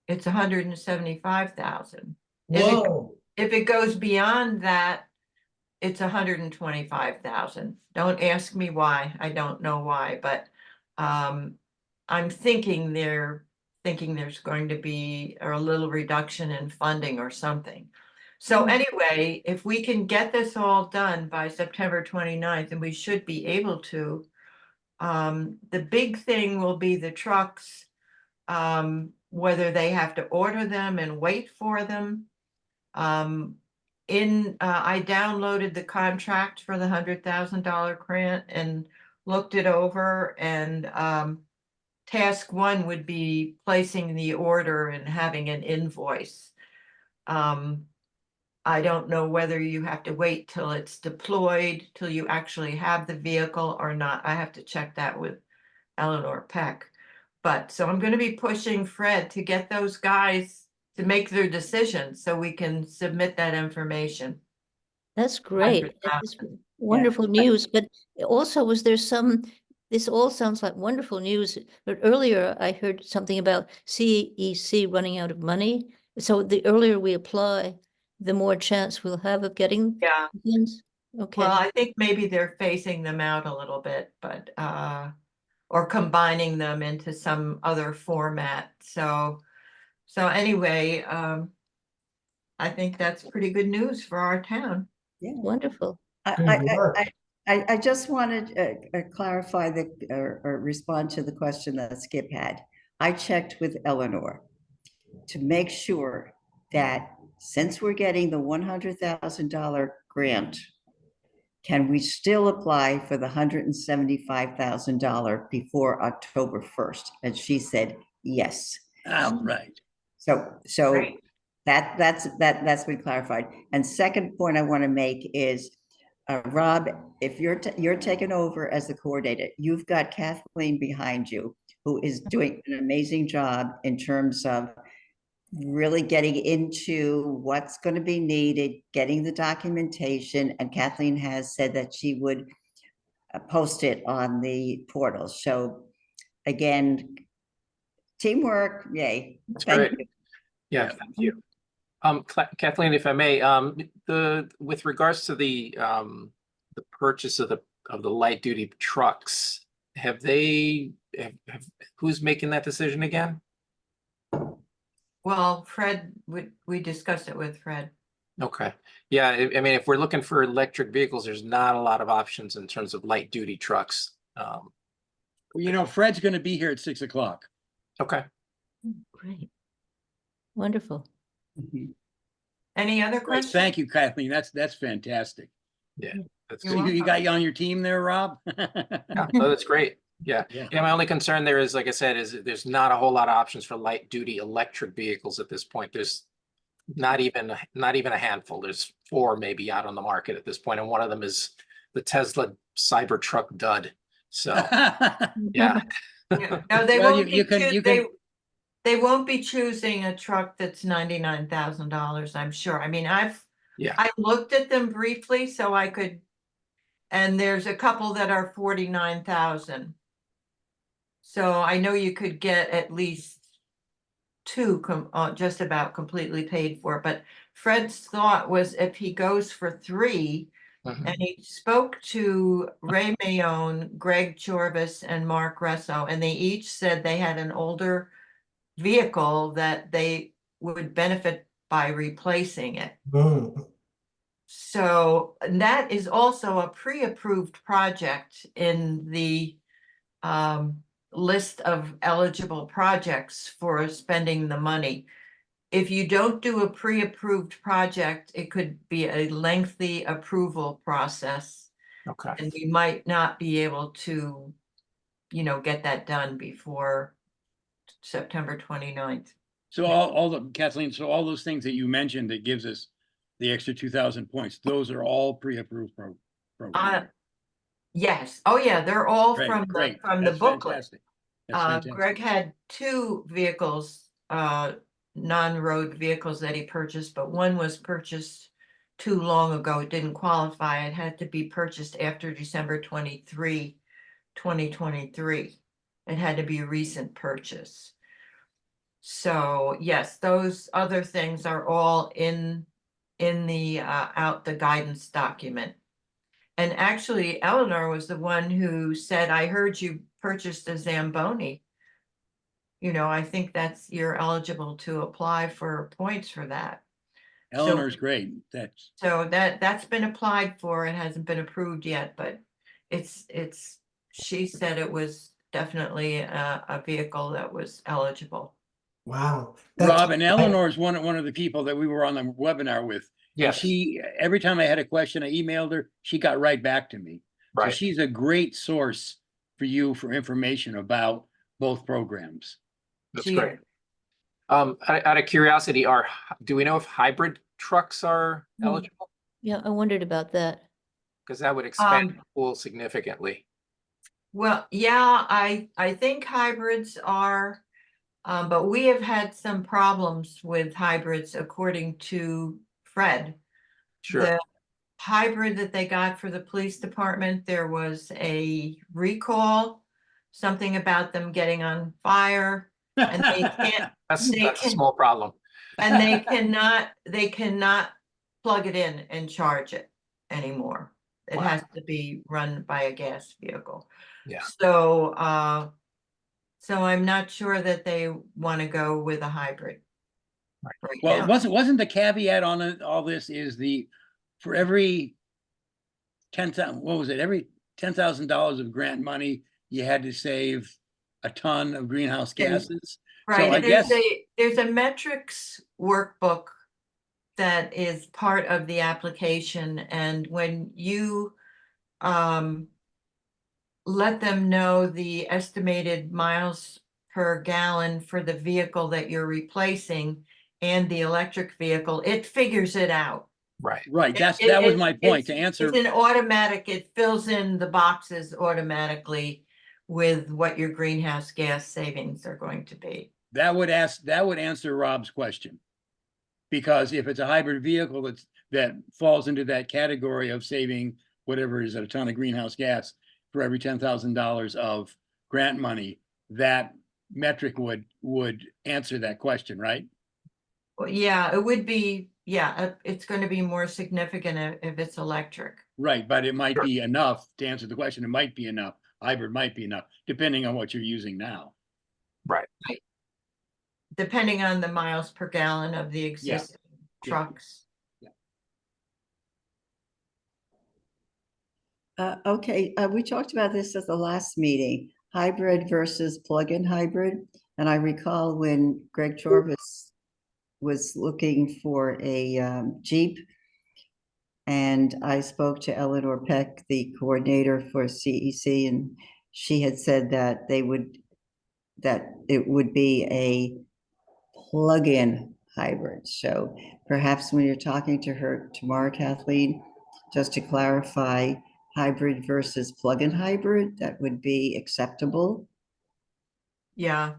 S8: it's 175,000.
S2: Whoa.
S8: If it goes beyond that, it's 125,000. Don't ask me why. I don't know why, but I'm thinking there's going to be a little reduction in funding or something. So anyway, if we can get this all done by September 29th, and we should be able to, the big thing will be the trucks, whether they have to order them and wait for them. I downloaded the contract for the $100,000 grant and looked it over, and task one would be placing the order and having an invoice. I don't know whether you have to wait till it's deployed, till you actually have the vehicle or not. I have to check that with Eleanor Peck. But so I'm going to be pushing Fred to get those guys to make their decision so we can submit that information.
S3: That's great.
S8: 100,000.
S3: That's wonderful news. But also, was there this all sounds like wonderful news, but earlier I heard something about CEC running out of money. So the earlier we apply, the more chance we'll have of getting
S8: Yeah.
S3: funds. Okay.
S8: Well, I think maybe they're phasing them out a little bit, but or combining them into some other format. So anyway, I think that's pretty good news for our town.
S1: Yeah.
S3: Wonderful.
S2: Good work.
S1: I just wanted to clarify or respond to the question that Skip had. I checked with Eleanor to make sure that since we're getting the $100,000 grant, can we still apply for the $175,000 before October 1st? And she said, yes.
S4: All right.
S1: So
S8: Great.
S1: that's been clarified. And second point I want to make is, Rob, if you're taking over as the coordinator, you've got Kathleen behind you, who is doing an amazing job in terms of really getting into what's going to be needed, getting the documentation. And Kathleen has said that she would post it on the portal. So again, teamwork, yay.
S10: That's
S1: Thank
S10: great.
S1: you.
S10: Yeah, thank you. Kathleen, if I may, with regards to the purchase of the light duty trucks, who's making that decision again?
S8: Well, Fred, we discussed it with Fred.
S10: Okay. Yeah, I mean, if we're looking for electric vehicles, there's not a lot of options in terms of light duty trucks.
S4: Well, you know, Fred's going to be here at 6 o'clock.
S10: Okay.
S3: Great. Wonderful.
S8: Any other
S4: Great.
S8: questions?
S4: Thank you, Kathleen. That's fantastic.
S10: Yeah, that's
S4: So
S10: good.
S4: you got you on your team there, Rob?
S10: Yeah, no, that's great. Yeah.
S4: Yeah.
S10: Yeah, my only concern there is, like I said, is there's not a whole lot of options for light duty electric vehicles at this point. There's not even a handful. There's 4 maybe out on the market at this point, and one of them is the Tesla Cybertruck Dud. So yeah.
S8: Yeah. No, they
S4: Well,
S8: won't
S4: you
S8: be
S4: can-
S8: they won't be choosing a truck that's $99,000, I'm sure. I mean, I looked at them briefly so I could, and there's a couple that are 49,000. So I know you could get at least 2 just about completely paid for, but Fred's thought was if he goes for 3, and he spoke to Ray Mayone, Greg Chorvis, and Mark Resso, and they each said they had an older vehicle that they would benefit by replacing it.
S2: Mm,
S8: So and that is also a pre-approved project in the list of eligible projects for spending the money. If you don't do a pre-approved project, it could be a lengthy approval process.
S10: Okay.
S8: And we might not be able to, get that done before September 29th.
S4: So all the, Kathleen, so all those things that you mentioned that gives us the extra 2,000 points, those are all pre-approved programs.
S8: Yes, oh yeah, they're all
S4: Great,
S8: from the
S4: great.
S8: from the
S4: That's
S8: booklet.
S4: fantastic. That's fantastic.
S8: Greg had 2 vehicles, non-road vehicles that he purchased, but one was purchased too long ago. It didn't qualify. It had to be purchased after December 23, 2023. It had to be a recent purchase. So yes, those other things are all in the guidance document. And actually, Eleanor was the one who said, I heard you purchased a Zamboni. I think you're eligible to apply for points for that.
S4: Eleanor's great.
S8: So that's been applied for. It hasn't been approved yet, but she said it was definitely a vehicle that was eligible.
S2: wow.
S4: Rob, and Eleanor is one of the people that we were on the webinar with. And
S10: Yes.
S4: she, every time I had a question, I emailed her, she got right back to me. So
S10: Right.
S4: she's a great source for you for information about both programs.
S10: That's
S8: She-
S10: great. Out of curiosity, do we know if hybrid trucks are
S3: Hmm.
S10: eligible?
S3: Yeah, I wondered about that.
S10: Because that would expand the pool significantly.
S8: Well, yeah, I think hybrids are, but we have had some problems with hybrids according to Fred.
S10: Sure.
S8: The hybrid that they got for the police department, there was a recall, something about them getting on fire, and they can't,
S10: That's
S8: they
S10: a
S8: can-
S10: small problem.
S8: and they cannot plug it in and charge it anymore. It
S10: Wow.
S8: has to be run by a gas vehicle.
S10: Yeah.
S8: So, I'm not sure that they want to go with a hybrid. Right
S4: Well,
S8: now.
S4: wasn't the caveat on all this is for every 10,000, what was it? Every $10,000 of grant money, you had to save a ton of greenhouse gases.
S8: Right,
S4: I guess,
S8: there's a metrics workbook that is part of the application, and when you let them know the estimated miles per gallon for the vehicle that you're replacing and the electric vehicle, it figures it out.
S10: Right.
S4: right, that was
S8: It-
S4: my point, to
S8: it's-
S4: answer.
S8: It's an automatic, it fills in the boxes automatically with what your greenhouse gas savings are going to be.
S4: That would answer Rob's question. Because if it's a hybrid vehicle that falls into that category of saving whatever is a ton of greenhouse gas for every $10,000 of grant money, that metric would answer that question, right?
S8: Well, yeah, it would be, it's going to be more significant if it's electric.
S4: Right, but it might
S10: Sure.
S4: be enough to answer the question. It might be enough. Hybrid might be enough, depending on what you're using now.
S10: Right.
S8: Depending on the miles per gallon of the existing
S4: Yeah.
S8: trucks.
S1: Okay, we talked about this at the last meeting, hybrid versus plug-in hybrid. And I recall when Greg Jorvis was looking for a Jeep. And I spoke to Eleanor Peck, the coordinator for CEC, and she had said that it would be a plug-in hybrid. So perhaps when you're talking to her tomorrow, Kathleen, just to clarify, hybrid versus plug-in hybrid, that would be acceptable.
S8: Yeah.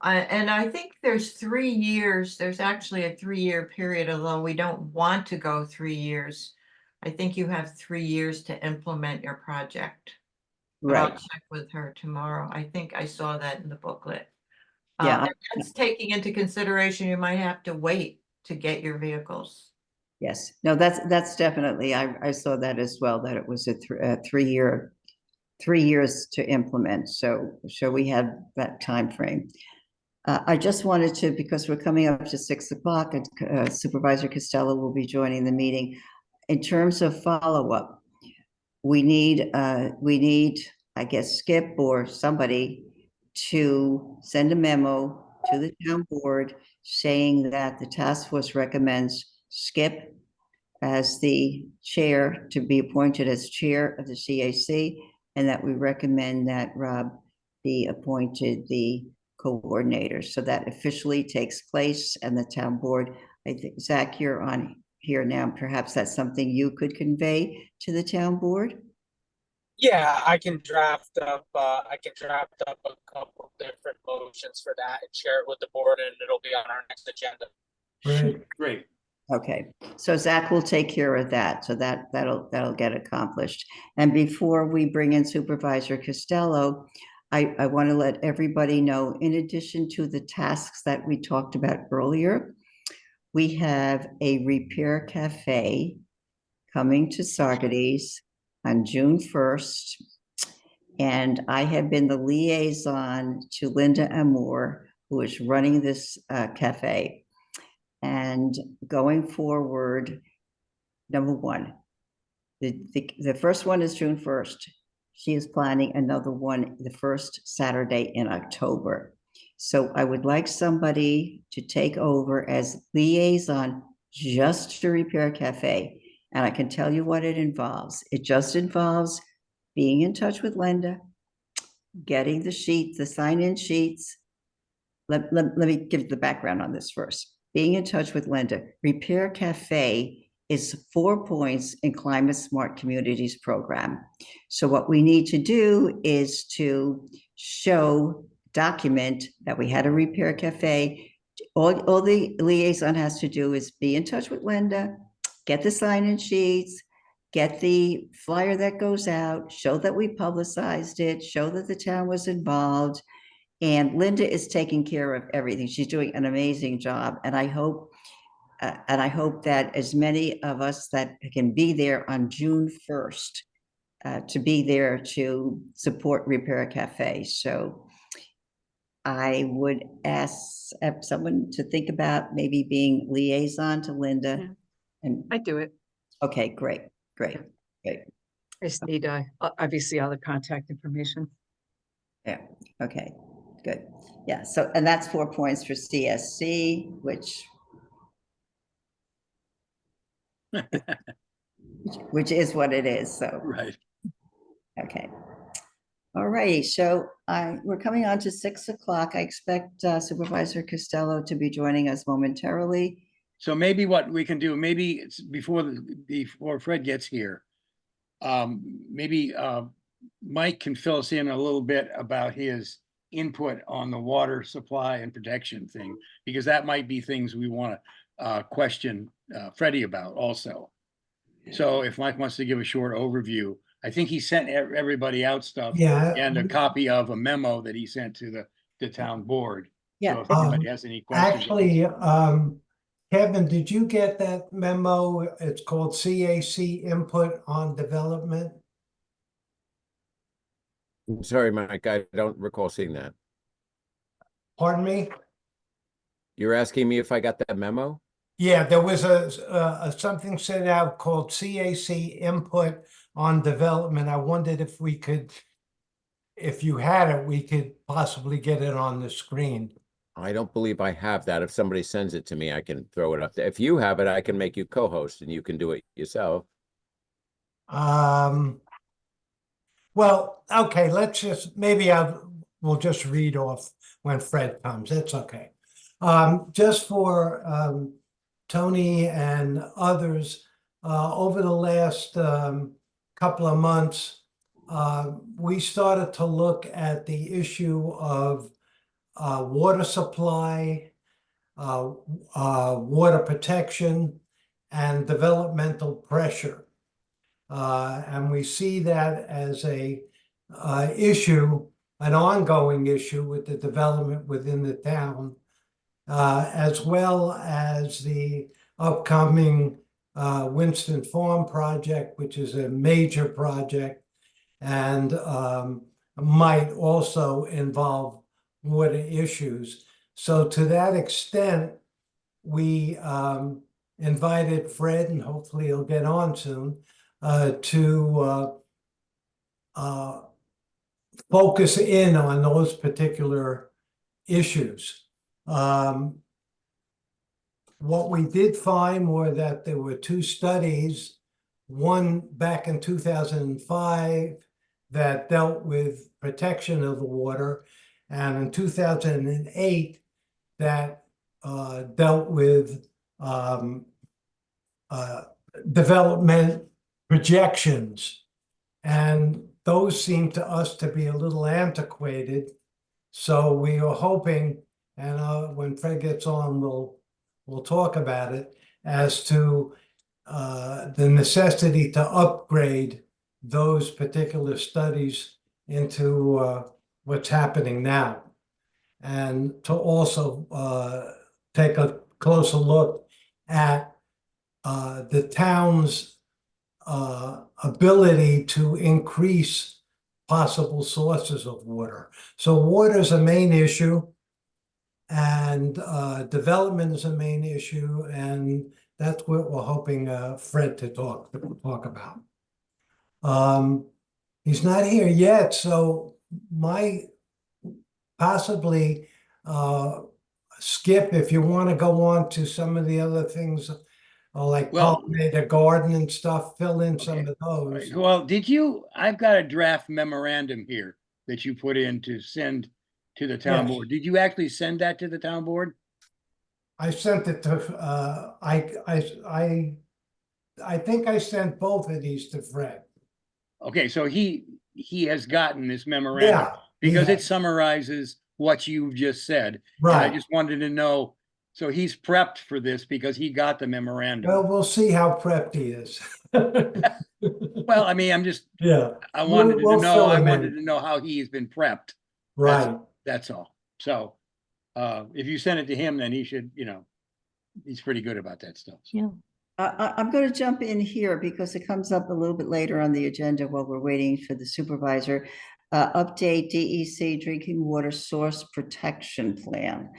S8: And I think there's 3 years, there's actually a 3-year period, although we don't want to go 3 years. I think you have 3 years to implement your project. But I'll
S1: Right,
S8: check with her tomorrow. I think I saw that in the booklet.
S1: Yeah.
S8: And that's taking into consideration, you might have to wait to get your vehicles.
S1: yes. No, that's definitely, I saw that as well, that it was a 3 years to implement. So we had that time frame. I just wanted to, because we're coming up to 6 o'clock and Supervisor Costello will be joining the meeting. In terms of follow-up, we need, I guess, Skip or somebody to send a memo to the town board saying that the task force recommends Skip as the chair, to be appointed as chair of the CAC, and that we recommend that Rob be appointed the coordinator. So that officially takes place, and the town board, I think, Zach, you're on here now. Perhaps that's something you could convey to the town board?
S11: Yeah, I can draft up a couple different motions for that and share it with the board, and it'll be on our next agenda.
S2: Great.
S4: Great.
S1: Okay, so Zach will take care of that, so that'll get accomplished. And before we bring in Supervisor Costello, I want to let everybody know, in addition to the tasks that we talked about earlier, we have a repair cafe coming to Saugerties on June 1st. And I have been the liaison to Linda Amour, who is running this cafe. And going forward, number one, the first one is June 1st. She is planning another one the first Saturday in October. So I would like somebody to take over as liaison just to Repair Cafe. And I can tell you what it involves. It just involves being in touch with Linda, getting the sheets, the sign-in sheets. Let me give the background on this first. Being in touch with Linda. Repair Cafe is 4 points in Climate Smart Communities program. So what we need to do is to document that we had a Repair Cafe. All the liaison has to do is be in touch with Linda, get the sign-in sheets, get the flyer that goes out, show that we publicized it, show that the town was involved. And Linda is taking care of everything. She's doing an amazing job. And I hope that as many of us that can be there on June 1st, to be there to support Repair Cafe. So I would ask someone to think about maybe being liaison to Linda.
S5: Yeah.
S1: And
S5: I do it.
S1: okay, great.
S5: I just need obviously all the contact information.
S1: Yeah, okay, good. Yeah, so, and that's 4 points for CSC, which is what it is, so.
S4: Right.
S1: Okay. All right, so we're coming on to 6 o'clock. I expect Supervisor Costello to be joining us momentarily.
S4: So maybe what we can do, maybe it's before Fred gets here, maybe Mike can fill us in a little bit about his input on the water supply and protection thing, because that might be things we want to question Freddie about also. So if Mike wants to give a short overview, I think he sent everybody out stuff.
S2: Yeah.
S4: And a copy of a memo that he sent to the town board.
S1: Yeah.
S4: So if anybody has any questions.
S2: Actually, Kevin, did you get that memo? It's called CAC Input on Development.
S7: I'm sorry, Mike, I don't recall seeing that.
S2: Pardon me?
S7: You're asking me if I got that memo?
S2: Yeah, there was a something sent out called CAC Input on Development. I wondered if we could, if you had it, we could possibly get it on the screen.
S7: I don't believe I have that. If somebody sends it to me, I can throw it up there. If you have it, I can make you co-host and you can do it yourself.
S2: Well, okay, let's just, we'll just read off when Fred comes. That's okay. Just for Tony and others, over the last couple of months, we started to look at the issue of water supply, water protection, and developmental pressure. And we see that as a issue, an ongoing issue with the development within the town, as well as the upcoming Winston Farm project, which is a major project and might also involve water issues. So to that extent, we invited Fred, and hopefully he'll get on soon, to focus in on those particular issues. What we did find were that there were two studies, one back in 2005 that dealt with protection of the water, and in 2008 that dealt with development projections. And those seem to us to be a little antiquated. So we are hoping, and when Fred gets on, we'll talk about it, as to the necessity to upgrade those particular studies into what's happening now. And to also take a closer look at the town's ability to increase possible sources of water. So water is a main issue, and development is a main issue, and that's what we're hoping Fred to talk about. He's not here yet, so possibly Skip, if you want to go on to some of the other things, like cultivate a garden and stuff, fill in some of those.
S4: Well, I've got a draft memorandum here that you put in to send to the town
S2: Yes.
S4: board. Did you actually send that to the town board?
S2: I sent it to, I think I sent both of these to Fred.
S4: Okay, so he has gotten this memorandum
S2: Yeah.
S4: because
S2: yeah,
S4: it summarizes what you've just said. And
S2: Right.
S4: I just wanted to know, so he's prepped for this because he got the memorandum.
S2: Well, we'll see how prepped he is.
S4: Well, I mean,
S2: Yeah.
S4: I wanted
S2: We'll
S4: to know,
S2: fill
S4: I
S2: him in.
S4: wanted to know how he's been prepped.
S2: Right.
S4: That's all. So, if you send it to him, then he should, he's pretty good about that stuff.
S3: Yeah.
S1: I'm going to jump in here because it comes up a little bit later on the agenda while we're waiting for the supervisor. Update DEC drinking water source protection plan.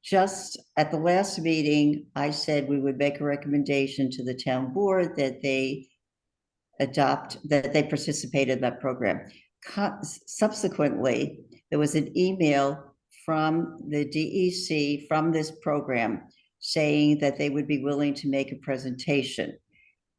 S1: Just at the last meeting, I said we would make a recommendation to the town board that they participate in that program. Subsequently, there was an email from the DEC from this program saying that they would be willing to make a presentation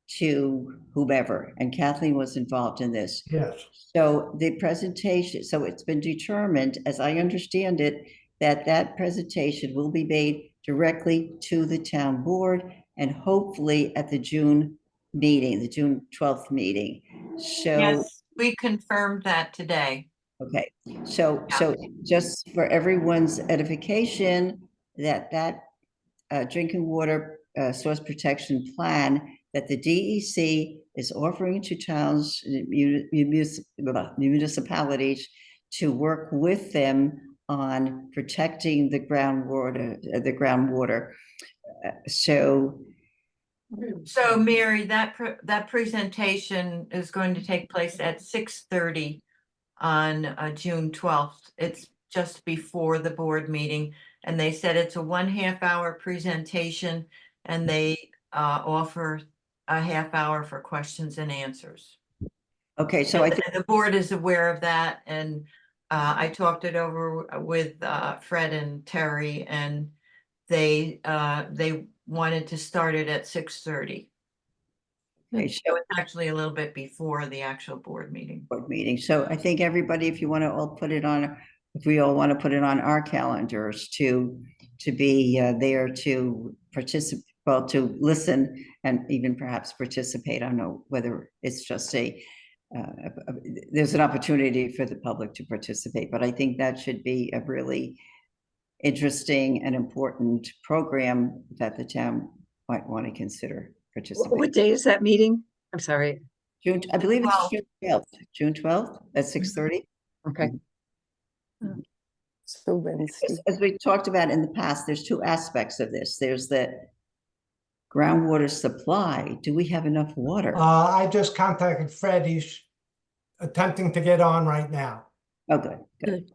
S1: to whomever, and Kathleen was involved in this.
S2: Yes.
S1: So the presentation, so it's been determined, as I understand it, that presentation will be made directly to the town board and hopefully at the June meeting, the June 12th meeting. So.
S8: Yes, we confirmed that today.
S1: Okay, so just for everyone's edification, that drinking water source protection plan that the DEC is offering to towns, municipalities to work with them on protecting the groundwater. So
S8: Mary, that presentation is going to take place at 6:30 on June 12th. It's just before the board meeting, and they said it's a 1/2 hour presentation, and they offer a 1/2 hour for questions and answers.
S1: Okay, so I think
S8: the board is aware of that, and I talked it over with Fred and Terry, and they wanted to start it at 6:30.
S1: okay,
S8: So it's actually a little bit before the actual board meeting.
S1: So I think everybody, if you want to all put it on, if we all want to put it on our calendars to be there to participate, well, to listen and even perhaps participate. I don't know whether it's just there's an opportunity for the public to participate, but I think that should be a really interesting and important program that the town might want to consider participating.
S5: What day is that meeting? I'm sorry.
S1: June, I believe it's
S8: 12th.
S1: June 12th. June 12th at 6:30.
S5: Okay.
S12: So Wednesday.
S1: As we talked about in the past, there's two aspects of this. There's the groundwater supply. Do we have enough water?
S2: I just contacted Fred. He's attempting to get on right now.
S1: Oh, good.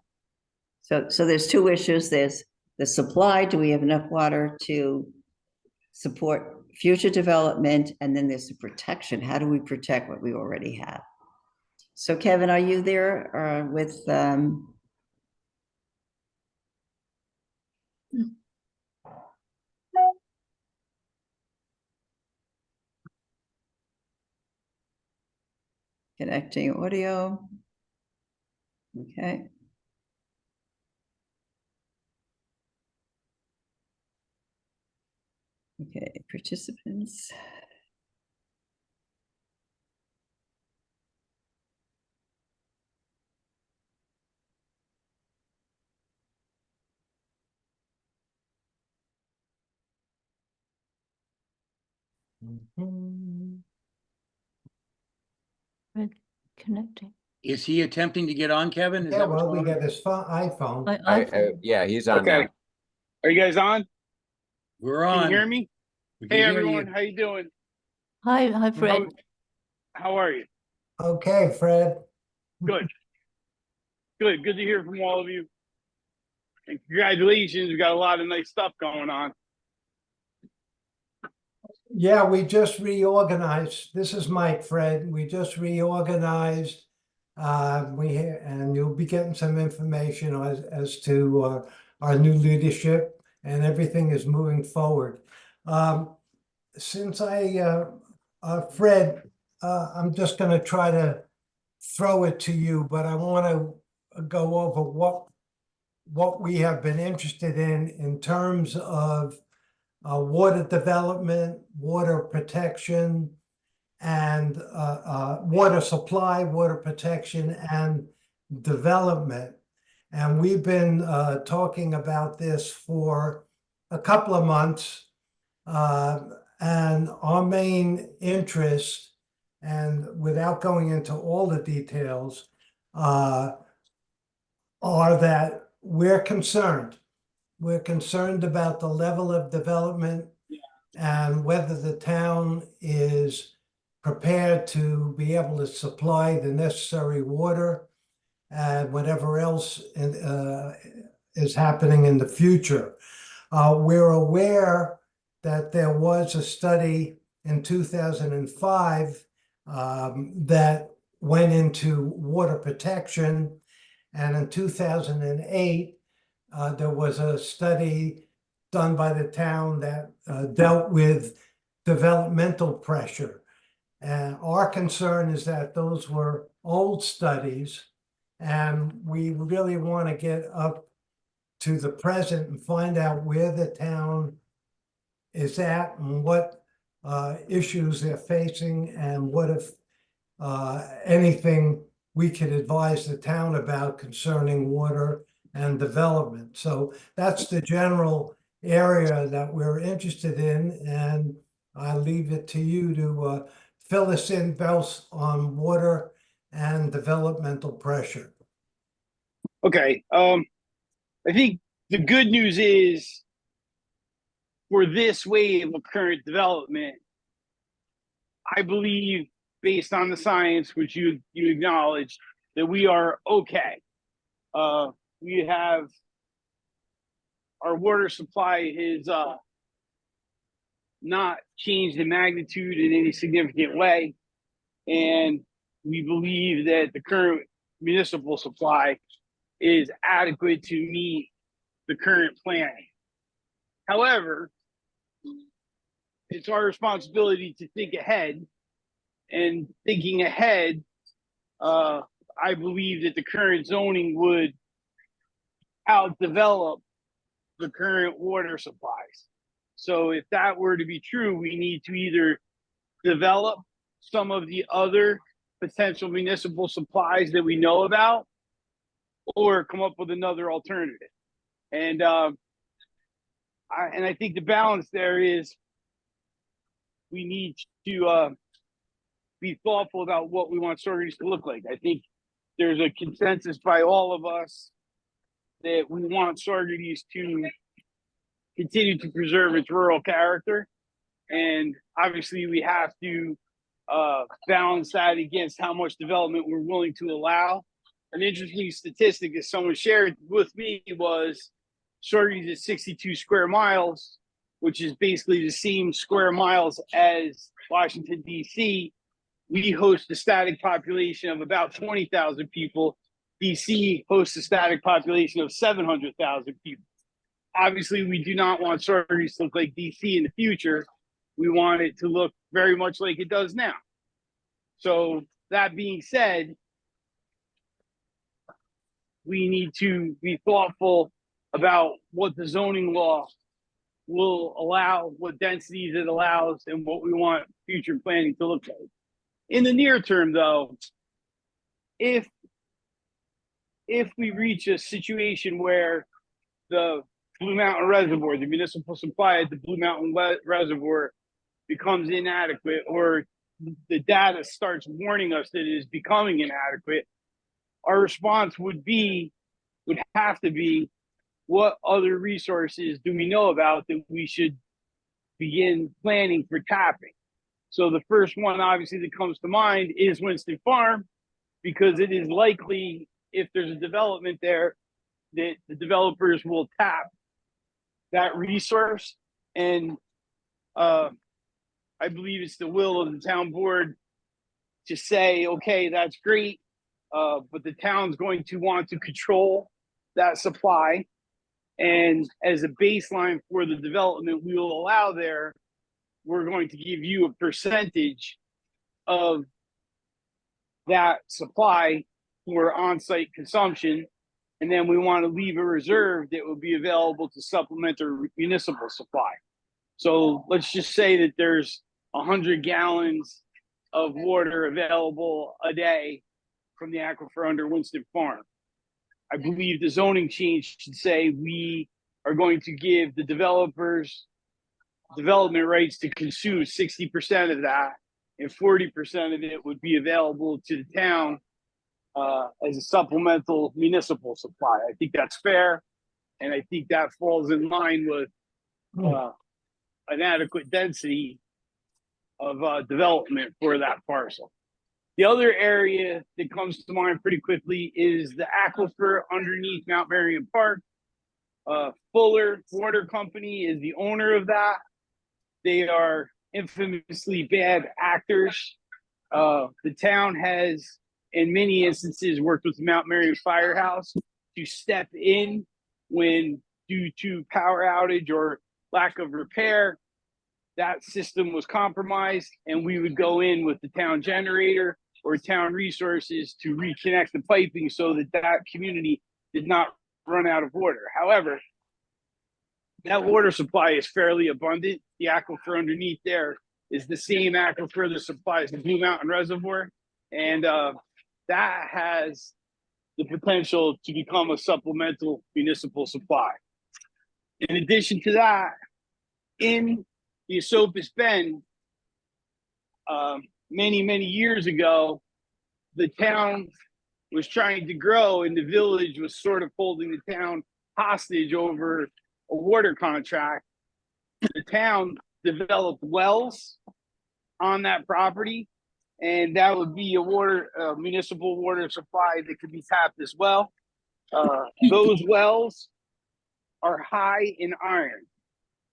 S1: So there's two issues. There's the supply, do we have enough water to support future development? And then there's the protection. How do we protect what we already have? So Kevin, are you there with connecting audio? Okay. Okay, participants.
S3: Connecting.
S4: Is he attempting to get on, Kevin? Is
S2: Yeah,
S4: that what's
S2: well, we
S4: going on?
S2: got his iPhone.
S7: Yeah, he's on
S12: Okay.
S7: now.
S12: Are you guys on?
S4: We're
S12: Can
S4: on.
S12: you hear me?
S4: We can
S12: Hey,
S4: hear
S12: everyone.
S4: you.
S12: How you doing?
S3: Hi, Fred.
S12: How are you?
S2: Okay, Fred.
S12: Good. Good. Good to hear from all of you. And congratulations. We got a lot of nice stuff going on.
S2: Yeah, we just reorganized. This is Mike, Fred. We just reorganized. And you'll be getting some information as to our new leadership, and everything is moving forward. Since Fred, I'm just going to try to throw it to you, but I want to go over what we have been interested in terms of water development, water protection, and water supply, water protection, and development. And we've been talking about this for a couple of months. And our main interest, and without going into all the details, are that we're concerned. We're concerned about the level of development and whether the town is prepared to be able to supply the necessary water and whatever else is happening in the future. We're aware that there was a study in 2005 that went into water protection, and in 2008 there was a study done by the town that dealt with developmental pressure. And our concern is that those were old studies, and we really want to get up to the present and find out where the town is at and what issues they're facing, and what if anything we could advise the town about concerning water and development. So that's the general area that we're interested in, and I leave it to you to fill us in, both on water and developmental pressure.
S12: Okay. I think the good news is, for this wave of current development, I believe, based on the science, which you acknowledge, that we are okay. We have our water supply is not changed in magnitude in any significant way, and we believe that the current municipal supply is adequate to meet the current planning. However, it's our responsibility to think ahead, and thinking ahead, I believe that the current zoning would outdevelop the current water supplies. So if that were to be true, we need to either develop some of the other potential municipal supplies that we know about, or come up with another alternative. And I think the balance there is, we need to be thoughtful about what we want Saugerties to look like. I think there's a consensus by all of us that we want Saugerties to continue to preserve its rural character. And obviously we have to balance that against how much development we're willing to allow. An interesting statistic that someone shared with me was Surrey's at 62 square miles, which is basically the same square miles as Washington, D.C. We host a static population of about 20,000 people. DC hosts a static population of 700,000 people. Obviously, we do not want Surrey to look like DC in the future. We want it to look very much like it does now. So that being said, we need to be thoughtful about what the zoning law will allow, what densities it allows, and what we want future planning to look like. In the near term, though, if we reach a situation where the Blue Mountain Reservoir, the municipal supply at the Blue Mountain Reservoir becomes inadequate, or the data starts warning us that it is becoming inadequate, our response would have to be, what other resources do we know about that we should begin planning for tapping? So the first one, obviously, that comes to mind is Winston Farm, because it is likely, if there's a development there, that the developers will tap that resource. And I believe it's the will of the town board to say, okay, that's great, but the town's going to want to control that supply. And as a baseline for the development we will allow there, we're going to give you a percentage of that supply for on-site consumption. And then we want to leave a reserve that will be available to supplement the municipal supply. So let's just say that there's 100 gallons of water available a day from the aquifer under Winston Farm. I believe the zoning change should say we are going to give the developers development rights to consume 60% of that, and 40% of it would be available to the town as a supplemental municipal supply. I think that's fair, and I think that falls in line with an adequate density of development for that parcel. The other area that comes to mind pretty quickly is the aquifer underneath Mount Marion Park. Fuller Water Company is the owner of that. They are infamously bad actors. The town has, in many instances, worked with the Mount Marion Firehouse to step in when, due to power outage or lack of repair, that system was compromised, and we would go in with the town generator or town resources to reconnect the piping so that that community did not run out of water. However, that water supply is fairly abundant. The aquifer underneath there is the same aquifer that supplies the Blue Mountain Reservoir, and that has the potential to become a supplemental municipal supply. In addition to that, in the Esopus Bend, many years ago, the town was trying to grow, and the village was sort of holding the town hostage over a water contract. The town developed wells on that property, and that would be a municipal water supply that could be tapped as well. Those wells are high in iron,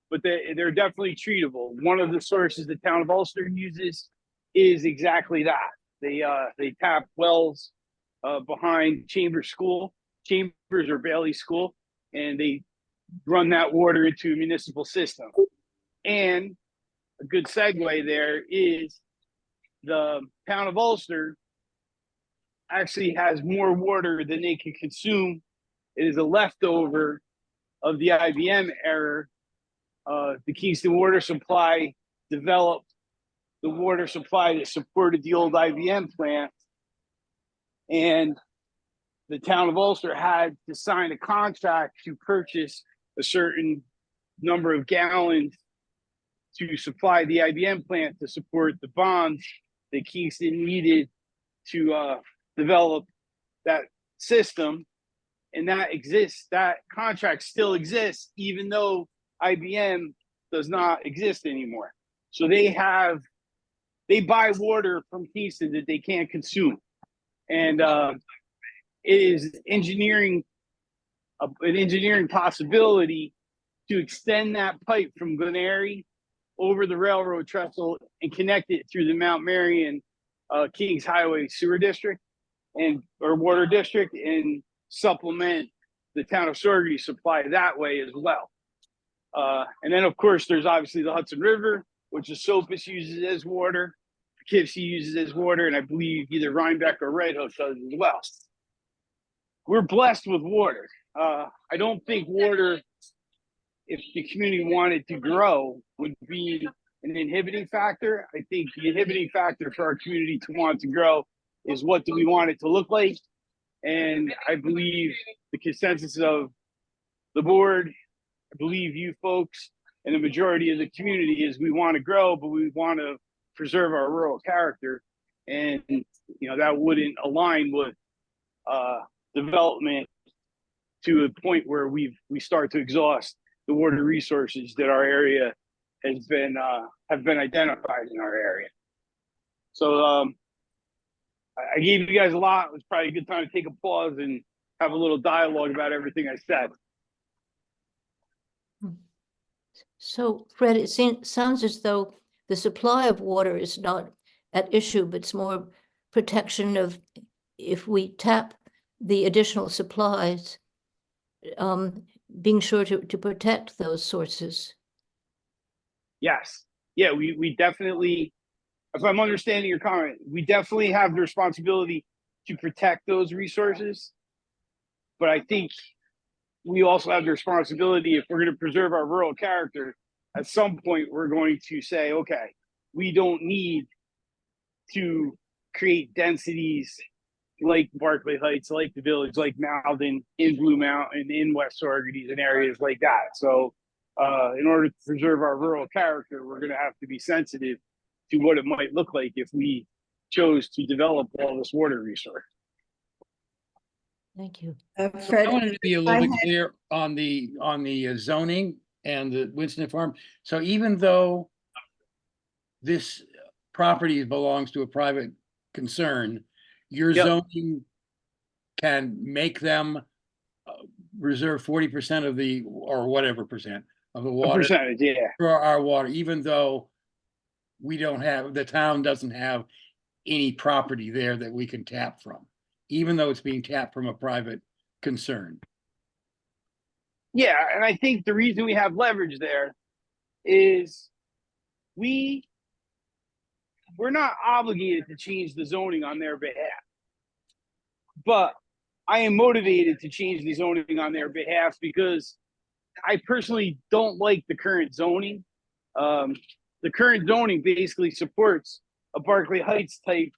S12: but they're definitely treatable. One of the sources the town of Ulster uses is exactly that. They tap wells behind Chambers or Bailey School, and they run that water into a municipal system. And a good segue there is the town of Ulster actually has more water than they can consume. It is a leftover of the IBM era. The Kingston Water Supply developed the water supply that supported the old IBM plant, and the town of Ulster had to sign a contract to purchase a certain number of gallons to supply the IBM plant to support the bonds that Kingston needed to develop that system. And that exists, that contract still exists, even though IBM does not exist anymore. So they buy water from Kingston that they can't consume. And it is engineering an engineering possibility to extend that pipe from Glenary over the railroad trestle and connect it through the Mount Marion Kings Highway Sewer District or Water District, and supplement the town of Saugerty supply that way as well. And then, of course, there's obviously the Hudson River, which the Sopus uses as water, Poughkeepsie uses as water, and I believe either Rhinebeck or Red Hook does as well. We're blessed with water. I don't think water, if the community wanted to grow, would be an inhibiting factor. I think the inhibiting factor for our community to want to grow is what do we want it to look like? And I believe the consensus of the board, I believe you folks, and the majority of the community is we want to grow, but we want to preserve our rural character. And, you know, that wouldn't align with development to a point where we start to exhaust the water resources that our area has been have been identified in our area. So I gave you guys a lot. It was probably a good time to take a pause and have a little dialogue about everything I said.
S3: So Fred, it sounds as though the supply of water is not at issue, but it's more protection of if we tap the additional supplies, being sure to protect those sources.
S12: Yes. Yeah, we definitely, if I'm understanding your comment, we definitely have the responsibility to protect those resources. But I think we also have the responsibility, if we're going to preserve our rural character, at some point we're going to say, okay, we don't need to create densities like Barclay Heights, like the Village, like Malden, in Blue Mountain, in West Saugerties, and areas like that. So in order to preserve our rural character, we're going to have to be sensitive to what it might look like if we chose to develop all this water resource.
S3: Thank you.
S1: Fred,
S4: I wanted to be a little
S1: I
S4: bit
S1: had-
S4: clear on the zoning and the Winston Farm. So even though this property belongs to a private concern, your
S12: Yep.
S4: zoning can make them reserve 40% of the, or whatever percent of the
S12: A
S4: water
S12: percentage, yeah.
S4: for our water, even though we don't have, the town doesn't have any property there that we can tap from, even though it's being tapped from a private concern.
S12: Yeah, and I think the reason we have leverage there is we're not obligated to change the zoning on their behalf. But I am motivated to change the zoning on their behalf because I personally don't like the current zoning. The current zoning basically supports a Barclay Heights type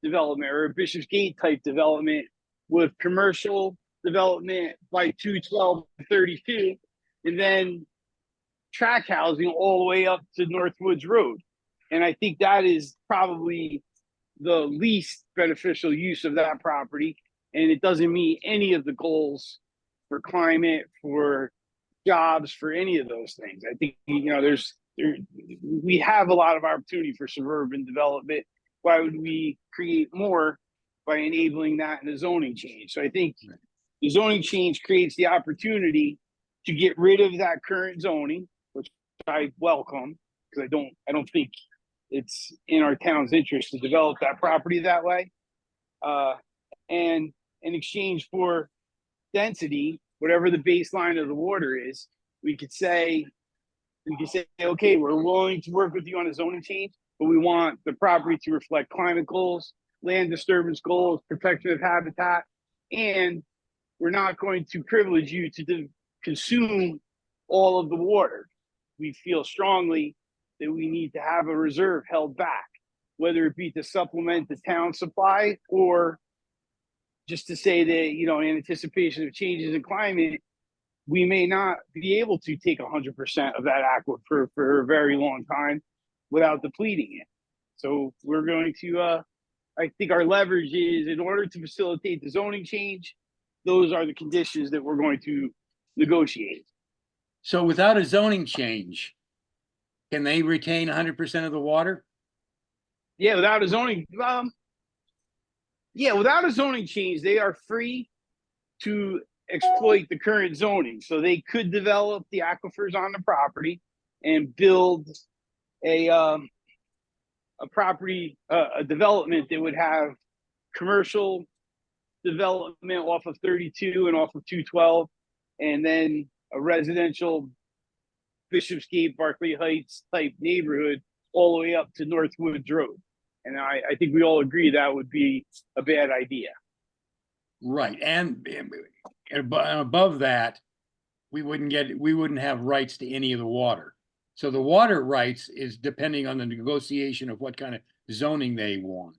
S12: development or a Bishopsgate type development with commercial development by 212 32, and then track housing all the way up to Northwoods Road. And I think that is probably the least beneficial use of that property. And it doesn't meet any of the goals for climate, for jobs, for any of those things. I think, you know, we have a lot of opportunity for suburban development. Why would we create more by enabling that in a zoning change? So I think the zoning change creates the opportunity to get rid of that current zoning, which I welcome, because I don't think it's in our town's interest to develop that property that way. And in exchange for density, whatever the baseline of the water is, we could say, okay, we're willing to work with you on a zoning change, but we want the property to reflect climate goals, land disturbance goals, protection of habitat, and we're not going to privilege you to consume all of the water. We feel strongly that we need to have a reserve held back, whether it be to supplement the town supply or just to say that, you know, in anticipation of changes in climate, we may not be able to take 100% of that aquifer for a very long time without depleting it. So we're going to, I think our leverage is, in order to facilitate the zoning change, those are the conditions that we're going to negotiate.
S4: So without a zoning change, can they retain 100% of the water?
S12: Yeah, without a zoning, without a zoning change, they are free to exploit the current zoning. So they could develop the aquifers on the property and build a property, a development that would have commercial development off of 32 and off of 212, and then a residential Bishopsgate, Berkeley Heights type neighborhood all the way up to Northwoods Road. And I think we all agree that would be a bad idea.
S4: Right, and above that, we wouldn't have rights to any of the water. So the water rights is depending on the negotiation of what kind of zoning they want.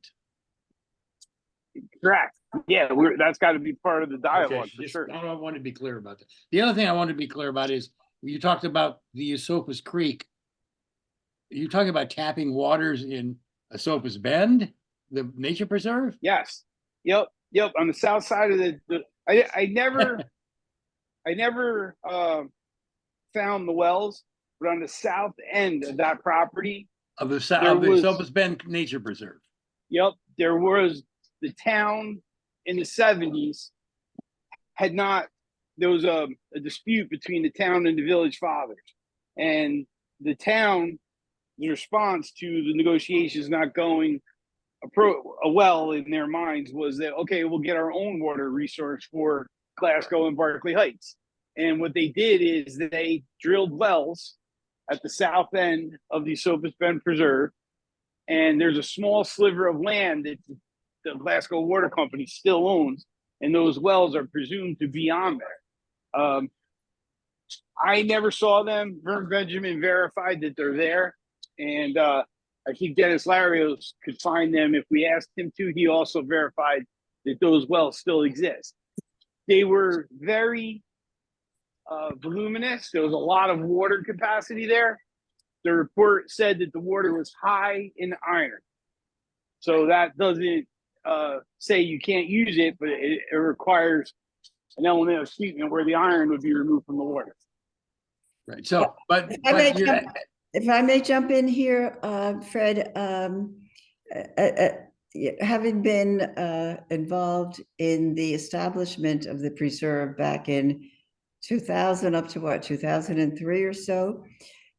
S12: Correct. Yeah, that's got to be part of the dialogue for sure.
S4: I want to be clear about that. The other thing I want to be clear about is you talked about the Esopus Creek. Are you talking about tapping waters in Esopus Bend, the nature preserve?
S12: Yes. Yep. On the south side of I never found the wells, but on the south end of that properity
S4: of the Esopus Bend Nature Preserve.
S12: Yep. There was the town in the 70s there was a dispute between the town and the village fathers, and the town, the response to the negotiations not going well in their minds was that, okay, we'll get our own water resource for Glasgow and Berkeley Heights. And what they did is they drilled wells at the south end of the Esopus Bend Preserve, and there's a small sliver of land that the Glasgow Water Company still owns, and those wells are presumed to be on there. I never saw them. Vern Benjamin verified that they're there, and I think Dennis Larios could find them if we asked him to. He also verified that those wells still exist. They were very voluminous. There was a lot of water capacity there. The report said that the water was high in iron. So that doesn't say you can't use it, but it requires an element of treatment where the iron would be removed from the water.
S4: Right. So, but
S1: if I may jump in here, Fred, having been involved in the establishment of the preserve back in 2000 up to what, 2003 or so,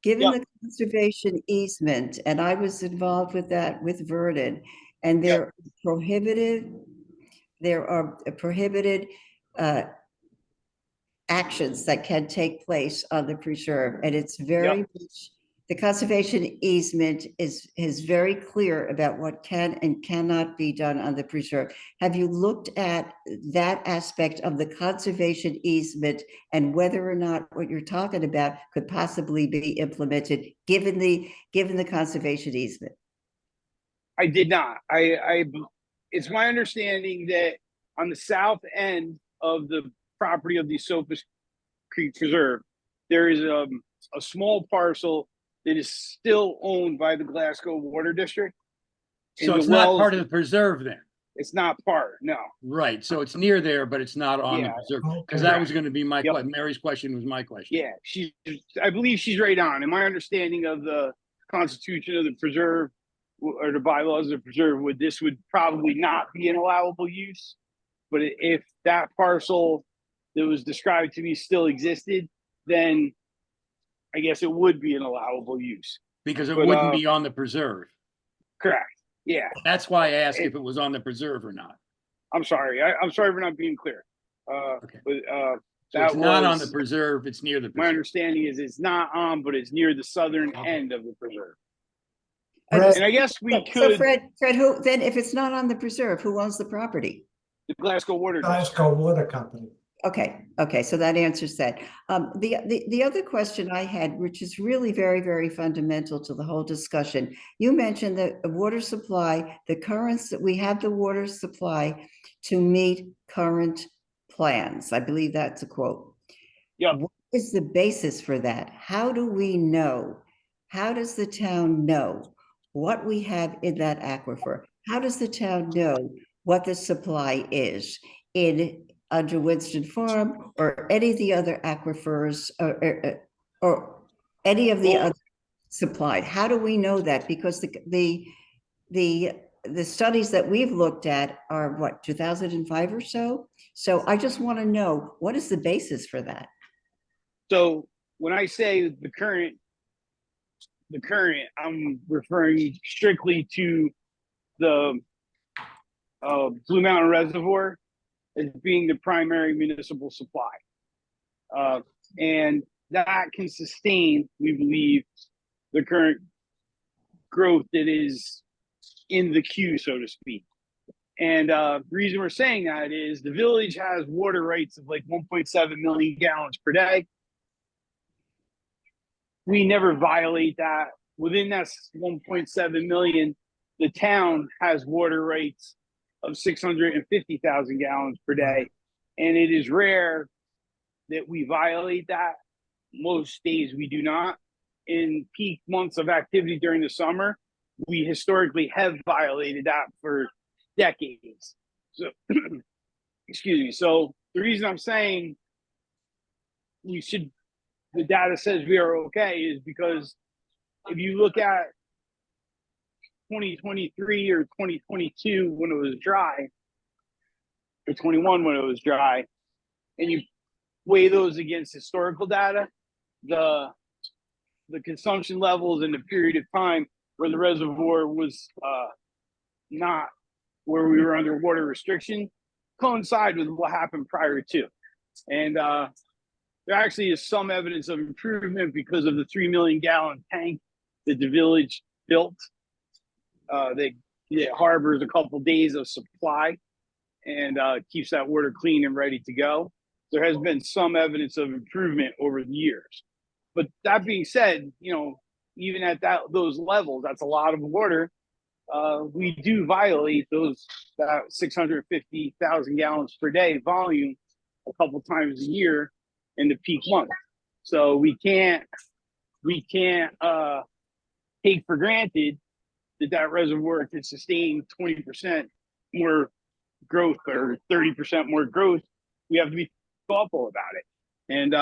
S1: given the conservation easement, and I was involved with that with Vernon, and there are prohibited actions that can take place on the preserve, and it's very much, the conservation easement is very clear about what can and cannot be done on the preserve. Have you looked at that aspect of the conservation easement and whether or not what you're talking about could possibly be implemented given the conservation easement?
S12: I did not. It's my understanding that on the south end of the property of the Esopus Creek Preserve, there is a small parcel that is still owned by the Glasgow Water District.
S4: So it's not part of the preserve then?
S12: It's not part, no.
S4: Right. So it's near there, but it's not on the preserve. Because that was going to be Mary's question was my question.
S12: Yeah, I believe she's right on. And my understanding of the constitution of the preserve or the bylaws of the preserve would probably not be an allowable use. But if that parcel that was described to me still existed, then I guess it would be an allowable use.
S4: Because it wouldn't be on the preserve.
S12: Correct. Yeah.
S4: That's why I asked if it was on the preserve or not.
S12: I'm sorry. I'm sorry for not being clear.
S4: Okay.
S12: But
S4: so it's not on the preserve, it's near the preserve.
S12: My understanding is it's not on, but it's near the southern end of the preserve.
S2: Fred,
S12: and I guess we could.
S1: So Fred, who then, if it's not on the preserve, who owns the property?
S12: The Glasgow Water.
S2: Glasgow Water Company.
S1: Okay, so that answers that. The other question I had, which is really very, very fundamental to the whole discussion, you mentioned the water supply, we have the water supply to meet current plans. I believe that's a quote.
S12: Yeah.
S1: What is the basis for that? How do we know? How does the town know what we have in that aquifer? How does the town know what the supply is under Winston Farm or any of the other aquifers or any of the other supplied? How do we know that? Because the the studies that we've looked at are what, 2005 or so? So I just want to know, what is the basis for that?
S12: So when I say the current, I'm referring strictly to the Blue Mountain Reservoir as being the primary municipal supply. And that can sustain, we believe, the current growth that is in the queue, so to speak. And the reason we're saying that is the village has water rights of like 1.7 million gallons per day. We never violate that. Within that 1.7 million, the town has water rights of 650,000 gallons per day. And it is rare that we violate that. Most days we do not. In peak months of activity during the summer, we historically have violated that for decades. So, excuse me. So the reason I'm saying the data says we are okay is because if you look at 2023 or 2022 when it was dry, or 21 when it was dry, and you weigh those against historical data, the consumption levels in the period of time where the reservoir was not where we were under water restriction coincide with what happened prior to. And there actually is some evidence of improvement because of the 3 million gallon tank that the village built. It harbors a couple days of supply and keeps that water clean and ready to go. There has been some evidence of improvement over the years. But that being said, even at those levels, that's a lot of water. We do violate that 650,000 gallons per day volume a couple times a year in the peak month. So we can't take for granted that reservoir can sustain 20% more growth or 30% more growth. We have to be thoughtful about it. And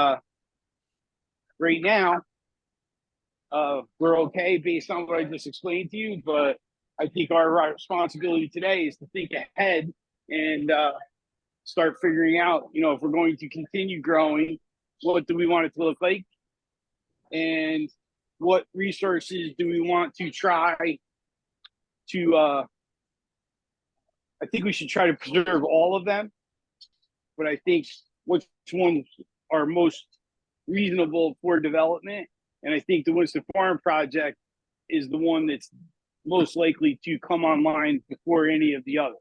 S12: right now, we're okay based on what I just explained to you, but I think our responsibility today is to think ahead and start figuring out, if we're going to continue growing, what do we want it to look like? And what resources do we want to try to, I think we should try to preserve all of them, but I think which ones are most reasonable for development. And I think the Winston Farm project is the one that's most likely to come online before any of the others.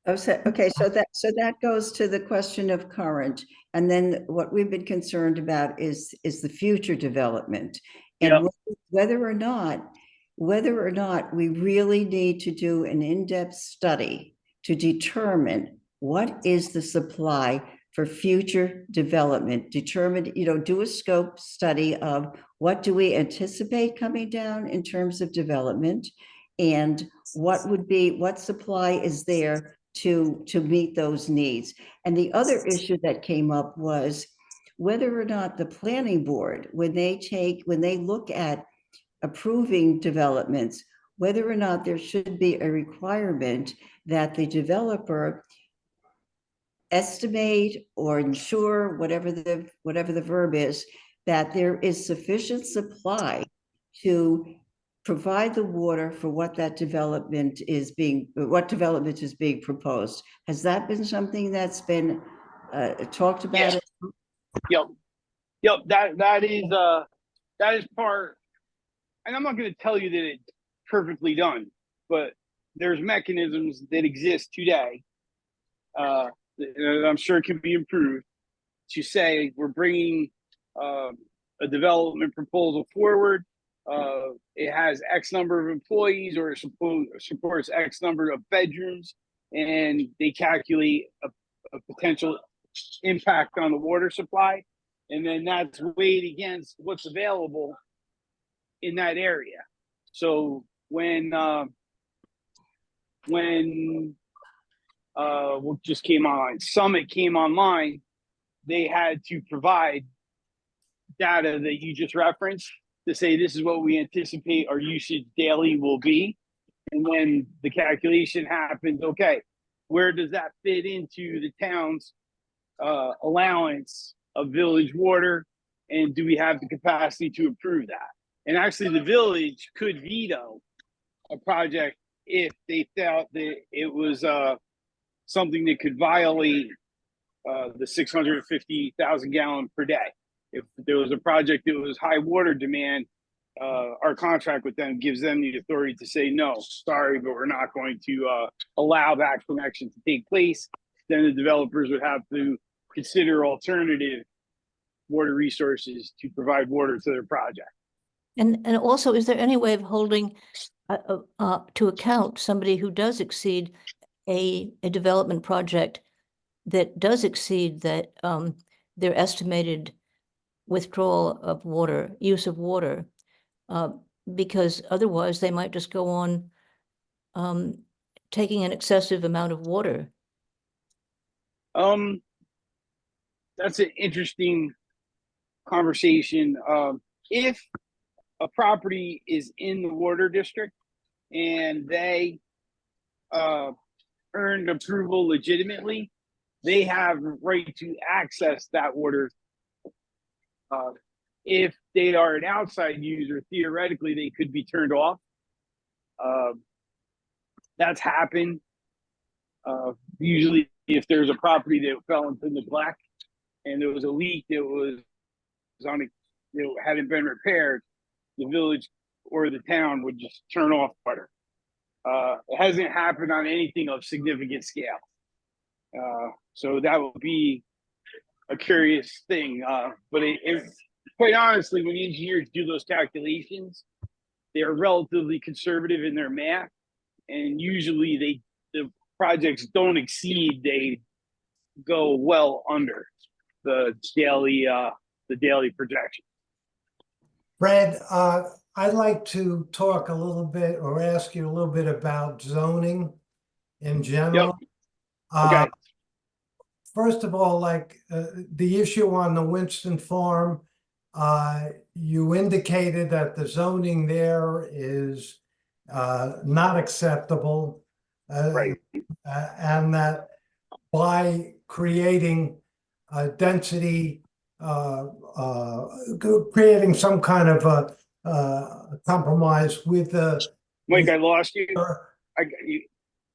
S1: Okay, so that goes to the question of current, and then what we've been concerned about is the future development, and whether or not we really need to do an in-depth study to determine what is the supply for future development, do a scope study of what do we anticipate coming down in terms of development, and what supply is there to meet those needs. And the other issue that came up was whether or not the planning board, when they look at approving developments, whether or not there should be a requirement that the developer estimate or ensure, whatever the verb is, that there is sufficient supply to provide the water for what development is being proposed. Has that been something that's been talked about?
S12: Yep. That is part, and I'm not going to tell you that it's perfectly done, but there's mechanisms that exist today. I'm sure it can be improved to say we're bringing a development proposal forward. It has X number of employees or supports X number of bedrooms, and they calculate a potential impact on the water supply. And then that's weighed against what's available in that area. So when what just came online, Summit came online, they had to provide data that you just referenced to say this is what we anticipate our usage daily will be. And then the calculation happens, okay, where does that fit into the town's allowance of village water? And do we have the capacity to approve that? And actually the village could veto a project if they felt that it was something that could violate the 650,000 gallon per day. If there was a project that was high water demand, our contract with them gives them the authority to say, no, sorry, but we're not going to allow that connection to take place. Then the developers would have to consider alternative water resources to provide water to their project.
S3: And also, is there any way of holding to account somebody who does exceed a development project that does exceed that their estimated withdrawal of water, use of water, because otherwise they might just go on taking an excessive amount of water?
S12: That's an interesting conversation. If a property is in the water district and they earned approval legitimately, they have right to access that water. If they are an outside user, theoretically, they could be turned off. That's happened. Usually, if there's a property that fell into neglect and there was a leak that was on it, that hadn't been repaired, the village or the town would just turn off water. It hasn't happened on anything of significant scale. So that would be a curious thing. But quite honestly, when the engineers do those calculations, they're relatively conservative in their math, and usually the projects don't exceed, they go well under the daily projection.
S2: Fred, I'd like to talk a little bit or ask you a little bit about zoning in general.
S12: Okay.
S2: First of all, like the issue on the Winston Farm, you indicated that the zoning there is not acceptable.
S12: Right.
S2: And that by creating density, creating some kind of a compromise with the.
S12: Mike, I lost you. I got you.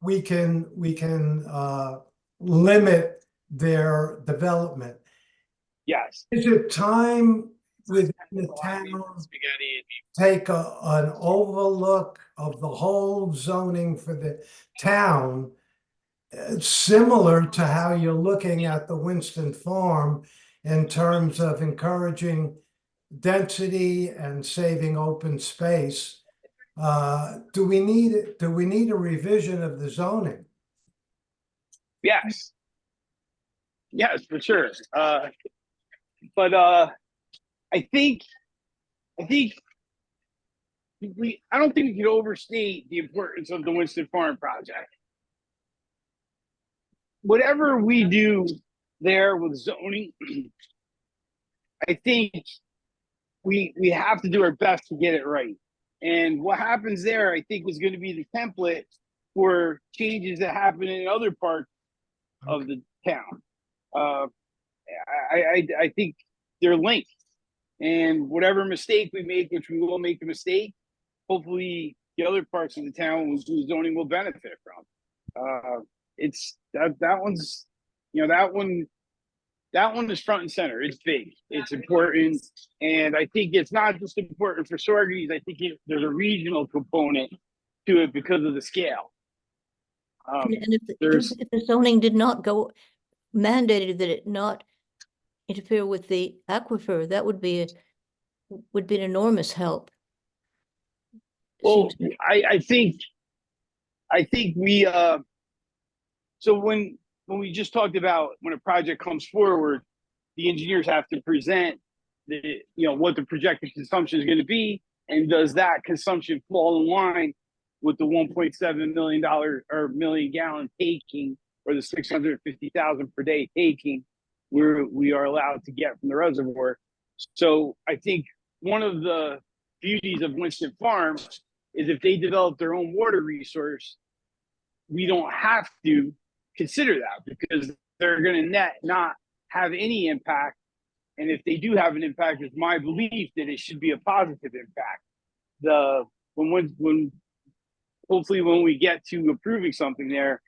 S2: We can limit their development.
S12: Yes.
S2: Is it time within the town take an overlook of the whole zoning for the town, similar to how you're looking at the Winston Farm in terms of encouraging density and saving open space? Do we need a revision of the zoning?
S12: Yes. Yes, for sure. But I don't think we can overstate the importance of the Winston Farm project. Whatever we do there with zoning, I think we have to do our best to get it right. And what happens there, I think, is going to be the template for changes that happen in other parts of the town. I think they're linked, and whatever mistake we make, which we will make a mistake, hopefully the other parts of the town whose zoning will benefit from. It's that one's, that one is front and center. It's big, it's important, and I think it's not just important for Sorges. I think there's a regional component to it because of the scale.
S3: And if the zoning did not go mandated that it not interfere with the aquifer, that would be an enormous help.
S12: Well, I think we so when we just talked about when a project comes forward, the engineers have to present what the projected consumption is going to be, and does that consumption fall in line with the $1.7 million or million gallon taking, or the 650,000 per day taking we are allowed to get from the reservoir. So I think one of the beauties of Winston Farm is if they develop their own water resource, we don't have to consider that because they're going to net not have any impact. And if they do have an impact, it's my belief that it should be a positive impact. When hopefully when we get to approving something there,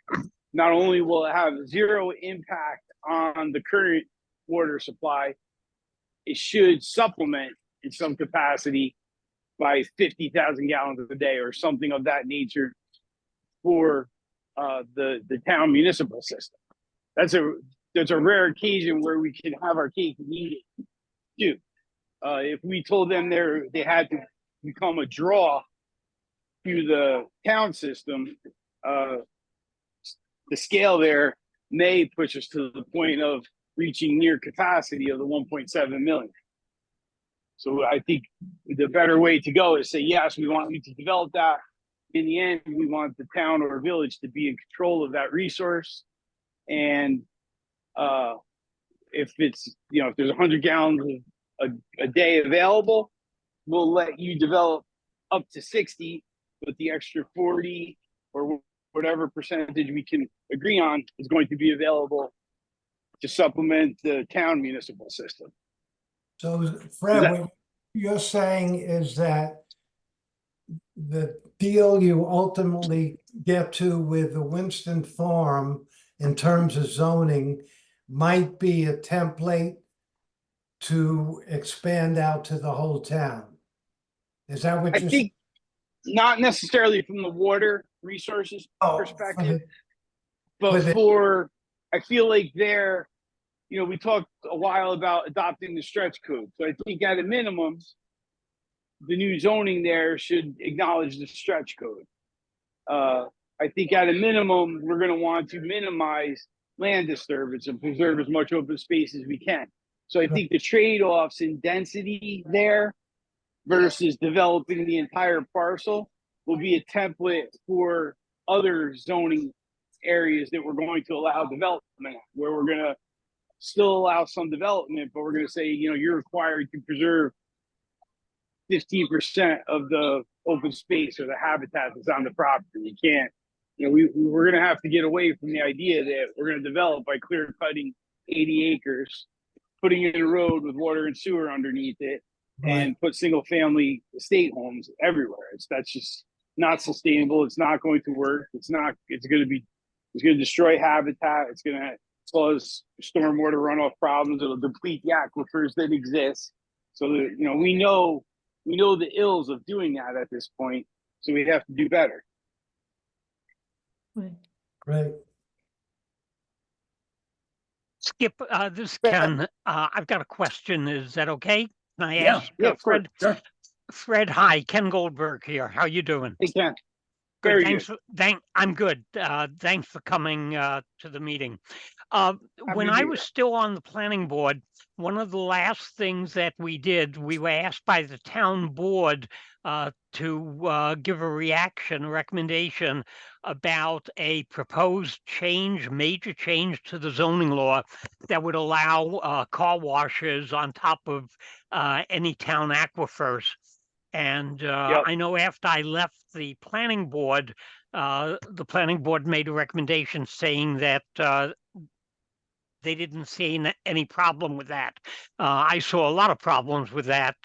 S12: not only will it have zero impact on the current water supply, it should supplement in some capacity by 50,000 gallons a day or something of that nature for the town municipal system. That's a rare occasion where we can have our cake and eat it too. If we told them they had to become a draw to the town system, the scale there may push us to the point of reaching near capacity of the 1.7 million. So I think the better way to go is say, yes, we want you to develop that. In the end, we want the town or village to be in control of that resource. And if it's, if there's 100 gallons a day available, we'll let you develop up to 60, but the extra 40 or whatever percentage we can agree on is going to be available to supplement the town municipal system.
S2: So Fred, what you're saying is that the deal you ultimately get to with the Winston Farm in terms of zoning might be a template to expand out to the whole town. Is that what
S12: I
S2: you're
S12: think not necessarily from the water resources perspective, but I feel like we talked a while about adopting the stretch code. So I think at a minimum, the new zoning there should acknowledge the stretch code. I think at a minimum, we're going to want to minimize land disturbance and preserve as much open space as we can. So I think the trade-offs in density there versus developing the entire parcel will be a template for other zoning areas that we're going to allow development, where we're going to still allow some development, but we're going to say, you're required to preserve 15% of the open space or the habitat that's on the property. You can't, we're going to have to get away from the idea that we're going to develop by clear cutting 80 acres, putting in a road with water and sewer underneath it, and put single family estate homes everywhere. That's just not sustainable. It's not going to work. It's going to destroy habitat. It's going to cause stormwater runoff problems. It'll deplete the aquifers that exist. So that, we know the ills of doing that at this point. So we have to do better.
S2: Right.
S9: Skip, this is Ken. I've got a question. Is that okay? Can I ask
S12: Fred?
S9: Sure. Fred, hi. Ken Goldberg here. How you doing?
S12: Hey, Ken.
S9: Good. I'm good. Thanks for coming to the meeting. When I was still on the planning board, one of the last things that we did, we were asked by the town board to give a recommendation about a proposed major change to the zoning law that would allow car washes on top of any town aquifers. And I know after I left the planning board made a recommendation saying that they didn't see any problem with that. I saw a lot of problems with that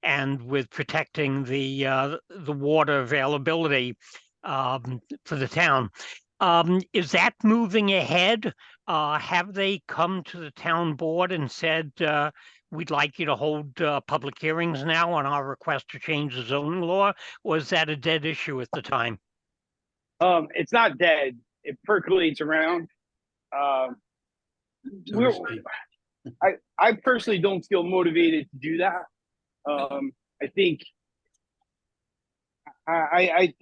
S9: and with protecting the water availability for the town. Is that moving ahead? Have they come to the town board and said, we'd like you to hold public hearings now on our request to change the zoning law? Or is that a dead issue at the time?
S12: It's not dead. It percolates around. I personally don't feel motivated to do that. I think I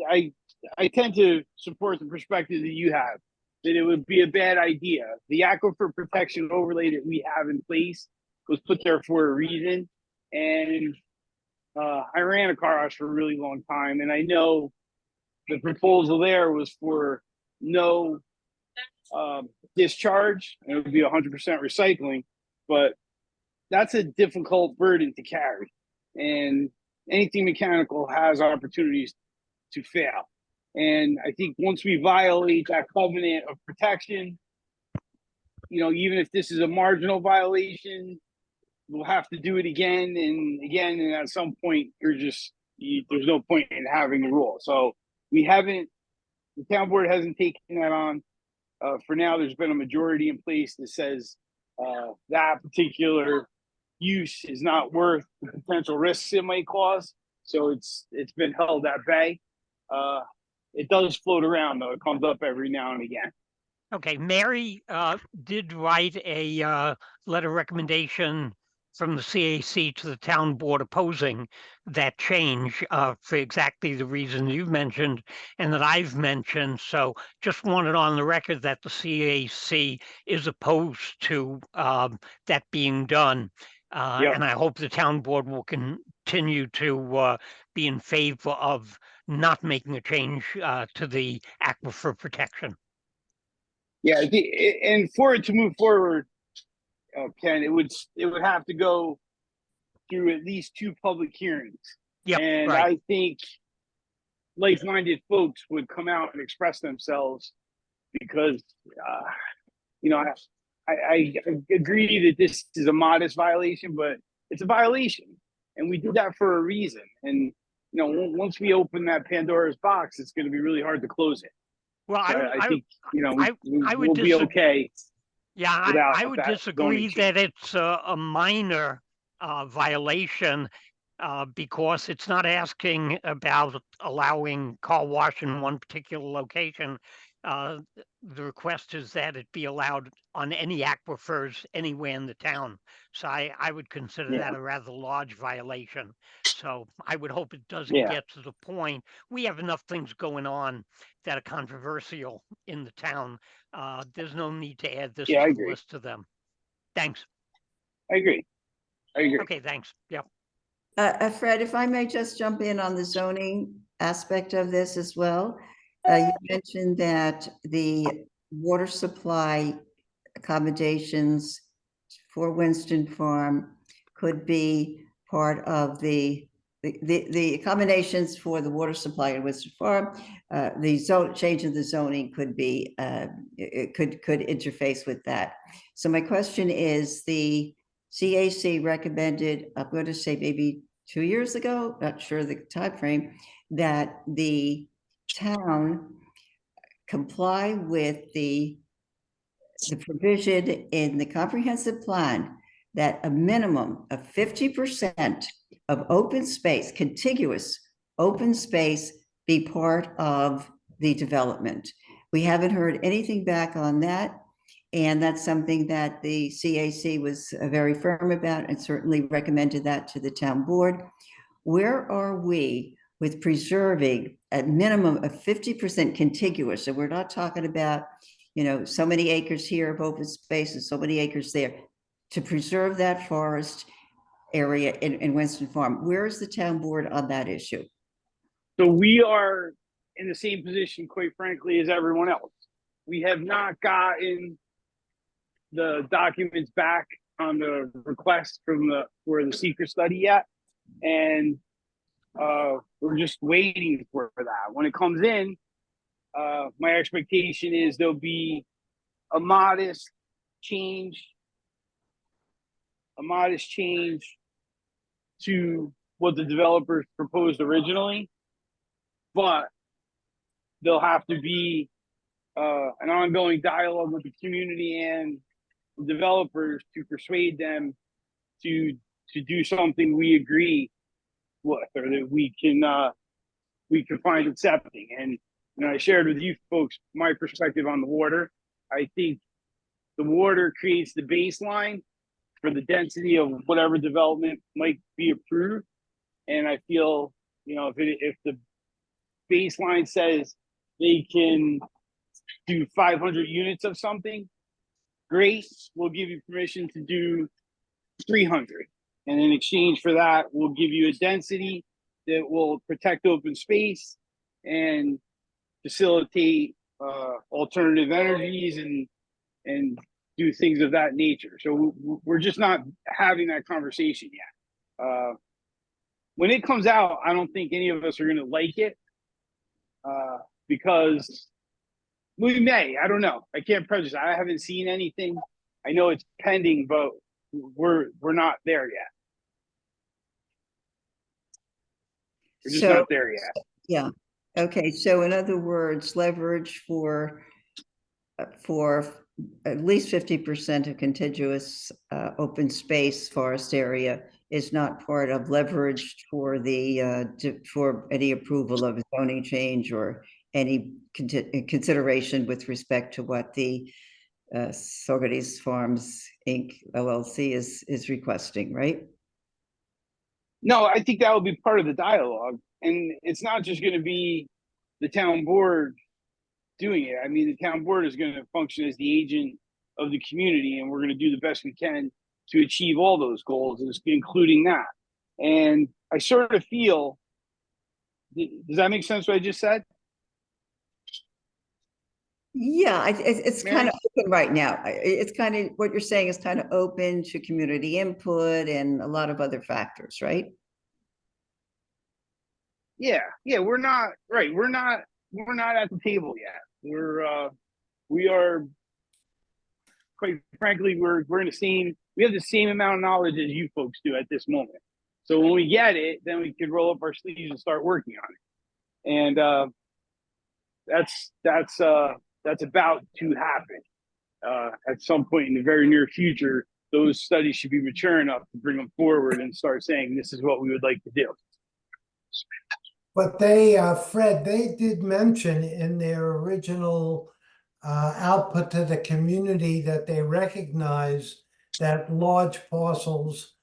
S12: tend to support the perspective that you have, that it would be a bad idea. The aquifer protection overlay that we have in place was put there for a reason. And I ran a car wash for a really long time, and I know the proposal there was for no discharge, and it would be 100% recycling, but that's a difficult burden to carry. And anything mechanical has opportunities to fail. And I think once we violate that covenant of protection, you know, even if this is a marginal violation, we'll have to do it again and again. And at some point, there's no point in having the rule. So the town board hasn't taken that on. For now, there's been a majority in place that says that particular use is not worth the potential risks it might cause. So it's been held at bay. It does float around though. It comes up every now and again.
S9: Okay, Mary did write a letter recommendation from the CAC to the town board opposing that change for exactly the reason you've mentioned and that I've mentioned. So just wanted on the record that the CAC is opposed to that being done.
S12: Yep.
S9: And I hope the town board will continue to be in favor of not making a change to the aquifer protection.
S12: Yeah, and for it to move forward, Ken, it would have to go through at least 2 public hearings.
S9: Yeah,
S12: and
S9: right.
S12: I think like-minded folks would come out and express themselves because, you know, I agree that this is a modest violation, but it's a violation, and we did that for a reason. And you know, once we open that Pandora's box, it's going to be really hard to close it.
S9: Well,
S12: I think, you know,
S9: I would
S12: we'll be okay.
S9: Yeah, I would
S12: that
S9: disagree
S12: zoning
S9: that it's a minor violation because it's not asking about allowing car wash in one particular location. The request is that it be allowed on any aquifers anywhere in the town. So I would consider that a rather large violation. So I would hope it doesn't get to the point. We have enough things going on that are controversial in the town. There's no need to add this to the list to them. Thanks.
S12: I agree.
S9: Okay, thanks. Yep.
S1: Fred, if I may just jump in on the zoning aspect of this as well. You mentioned that the water supply accommodations for Winston Farm could be part of the accommodations for the water supply at Winston Farm. The change in the zoning could be it could interface with that. So my question is, the CAC recommended, I'm going to say maybe 2 years ago, not sure the time frame, that the town comply with the provision in the comprehensive plan that a minimum of 50% of open space, contiguous open space, be part of the development. We haven't heard anything back on that. And that's something that the CAC was very firm about and certainly recommended that to the town board. Where are we with preserving a minimum of 50% contiguous? So we're not talking about, you know, so many acres here of open space and so many acres there. To preserve that forest area in Winston Farm, where is the town board on that issue?
S12: So we are in the same position, quite frankly, as everyone else. We have not gotten the documents back on the request for the secret study yet, and we're just waiting for that. When it comes in, my expectation is there'll be a modest change to what the developers proposed originally, but there'll have to be an ongoing dialogue with the community and the developers to persuade them to do something we agree with, or that we can find accepting. And you know, I shared with you folks my perspective on the water. I think the water creates the baseline for the density of whatever development might be approved. And I feel, you know, if the baseline says they can do 500 units of something, great, we'll give you permission to do 300. And in exchange for that, we'll give you a density that will protect open space and facilitate alternative energies and do things of that nature. So we're just not having that conversation yet. When it comes out, I don't think any of us are going to like it, because we may, I don't know. I can't prejudice. I haven't seen anything. I know it's pending, but we're not there yet. We're just
S1: So,
S12: not there yet.
S1: yeah. Okay. So in other words, leverage for at least 50% of contiguous open space forest area is not part of leverage for the for any approval of a zoning change or any consideration with respect to what the Saugerties Farms Inc. LLC is requesting, right?
S12: No, I think that will be part of the dialogue. And it's not just going to be the town board doing it. I mean, the town board is going to function as the agent of the community, and we're going to do the best we can to achieve all those goals, including that. And I sort of feel, does that make sense what I just said?
S1: Yeah, it's
S12: Mary?
S1: kind of open right now. It's kind of, what you're saying is kind of open to community input and a lot of other factors, right?
S12: Yeah, we're not right. We're not at the table yet. We are, quite frankly, we're in the same, we have the same amount of knowledge as you folks do at this moment. So when we get it, then we can roll up our sleeves and start working on it. And that's about to happen. At some point in the very near future, those studies should be mature enough to bring them forward and start saying, this is what we would like to do.
S2: But they, Fred, they did mention in their original output to the community that they recognize that large parcels,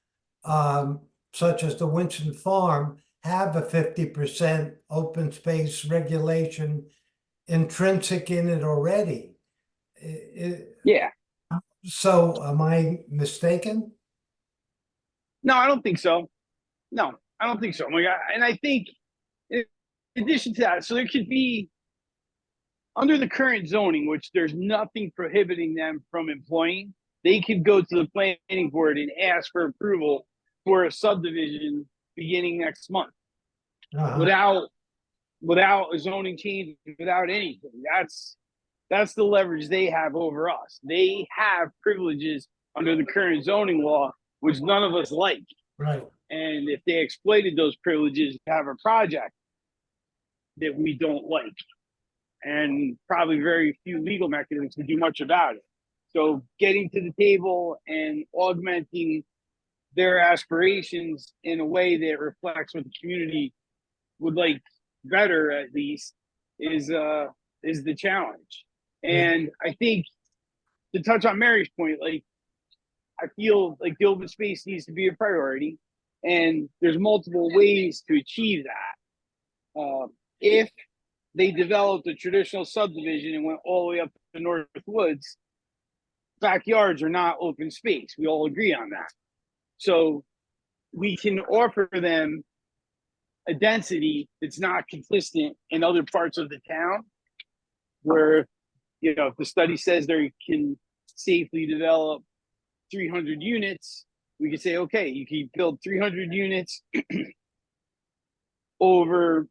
S2: such as the Winston Farm, have a 50% open space regulation intrinsic in it already.
S12: Yeah.
S2: So am I mistaken?
S12: No, I don't think so. No, I don't think so. And I think in addition to that, so there could be, under the current zoning, which there's nothing prohibiting them from employing, they could go to the planning board and ask for approval for a subdivision beginning next month without a zoning change, without anything. That's the leverage they have over us. They have privileges under the current zoning law, which none of us like.
S2: Right.
S12: And if they exploited those privileges to have a project that we don't like, and probably very few legal mechanisms to do much about it. So getting to the table and augmenting their aspirations in a way that reflects what the community would like better, at least, is the challenge. And I think, to touch on Mary's point, like, I feel like the open space needs to be a priority, and there's multiple ways to achieve that. If they developed a traditional subdivision and went all the way up to the North Woods, backyards are not open space. We all agree on that. So we can offer them a density that's not consistent in other parts of the town, where, if the study says they can safely develop 300 units, we can say, okay, you can build 300 units over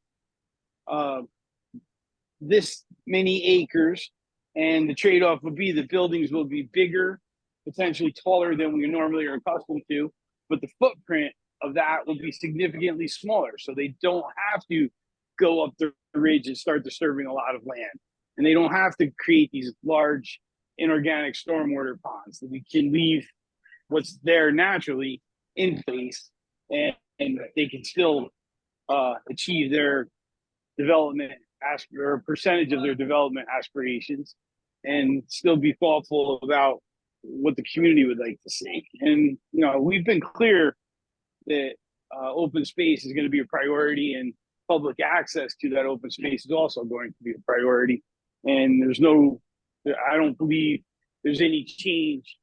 S12: this many acres, and the trade-off would be the buildings will be bigger, potentially taller than we normally are accustomed to, but the footprint of that will be significantly smaller, so they don't have to go up the ridge and start disturbing a lot of land, and they don't have to create these large inorganic stormwater ponds. That we can leave what's there naturally in place, and they can still achieve their development or percentage of their development aspirations, and still be thoughtful about what the community would like to see. And we've been clear that open space is going to be a priority, and public access to that open space is also going to be a priority. And I don't believe there's any change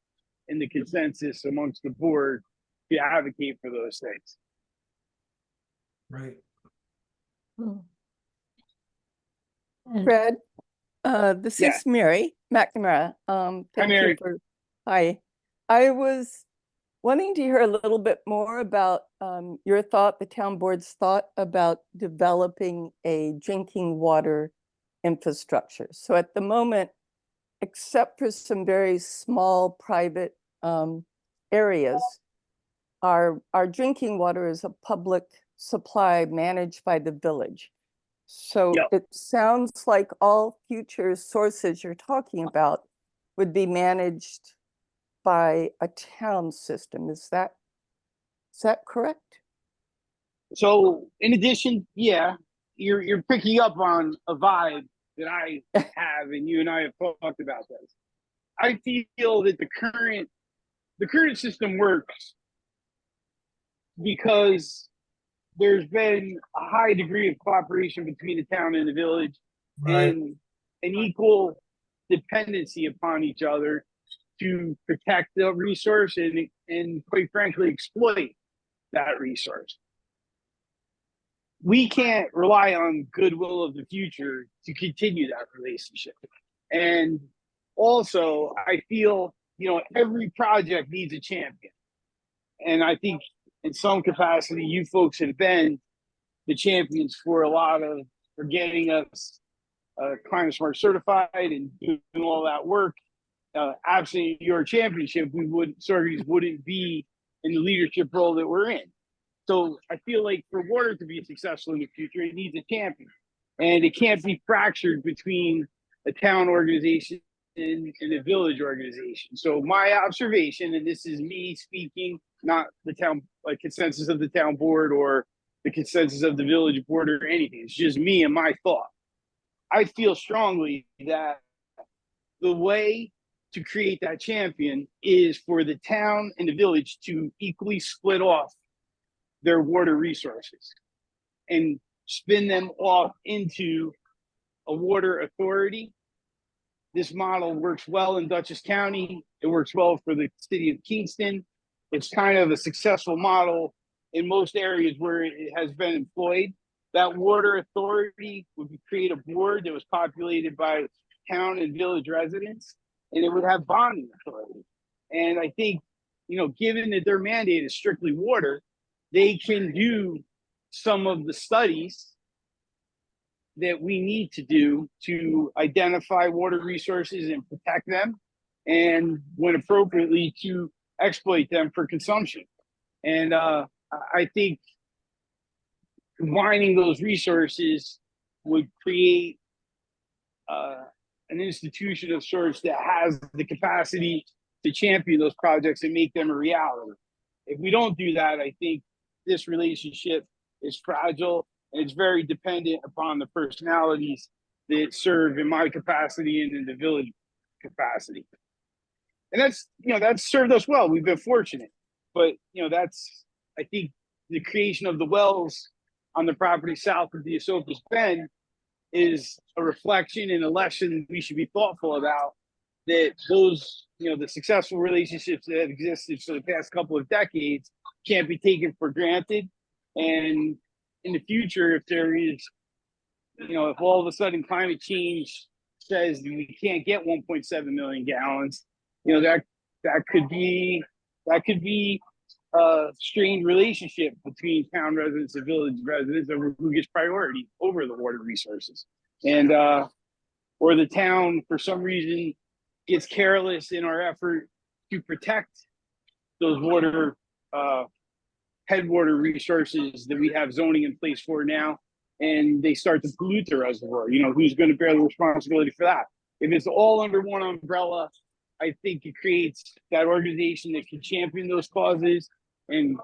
S12: in the consensus amongst the board to advocate for those things.
S2: Right.
S13: Fred, this
S12: Yeah.
S13: is Mary McNamara. Thank
S12: Mary.
S13: you for, hi. I was wanting to hear a little bit more about your thought, the town board's thought about developing a drinking water infrastructure. So at the moment, except for some very small private areas, our drinking water is a public supply managed by the village. So
S12: Yep.
S13: it sounds like all future sources you're talking about would be managed by a town system. Is that correct?
S12: So in addition, yeah, you're picking up on a vibe that I have, and you and I have talked about this. I feel that the current system works because there's been a high degree of cooperation between the town and the village,
S2: Right.
S12: and an equal dependency upon each other to protect the resource and quite frankly exploit that resource. We can't rely on goodwill of the future to continue that relationship. And also, I feel, every project needs a champion. And I think in some capacity, you folks have been the champions for getting us Climate Smart certified and doing all that work. Absent your championship, Sorges wouldn't be in the leadership role that we're in. So I feel like for water to be successful in the future, it needs a champion. And it can't be fractured between a town organization and a village organization. So my observation, and this is me speaking, not the town consensus of the town board or the consensus of the village board or anything. It's just me and my thought. I feel strongly that the way to create that champion is for the town and the village to equally split off their water resources and spin them off into a water authority. This model works well in Dutchess County. It works well for the city of Kingston. It's kind of a successful model in most areas where it has been employed. That water authority would create a board that was populated by town and village residents, and it would have bonding authority. And I think, given that their mandate is strictly water, they can do some of the studies that we need to do to identify water resources and protect them, and when appropriately to exploit them for consumption. And I think combining those resources would create an institution of sorts that has the capacity to champion those projects and make them a reality. If we don't do that, I think this relationship is fragile, and it's very dependent upon the personalities that serve in my capacity and in the village capacity. And that's served us well. We've been fortunate, but I think the creation of the wells on the property south of the Esopus Bend is a reflection and a lesson we should be thoughtful about, that those, the successful relationships that have existed for the past couple of decades can't be taken for granted. And in the future, if there is, if all of a sudden climate change says we can't get 1.7 million gallons, that could be a strained relationship between town residents and village residents over who gets priority over the water resources. And or the town, for some reason, gets careless in our effort to protect those water headwater resources that we have zoning in place for now, and they start to pollute the reservoir. Who's going to bear the responsibility for that? If it's all under one umbrella, I think it creates that organization that can champion those causes, and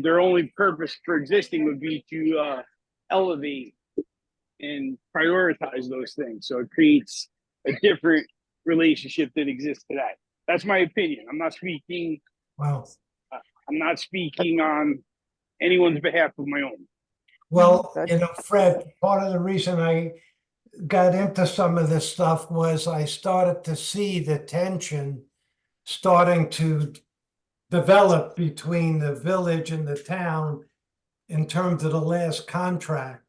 S12: their only purpose for existing would be to elevate and prioritize those things. So it creates a different relationship that exists today. That's my opinion. I'm not speaking on anyone's behalf of my own.
S2: Well, Fred, part of the reason I got into some of this stuff was I started to see the tension starting to develop between the village and the town in terms of the last contract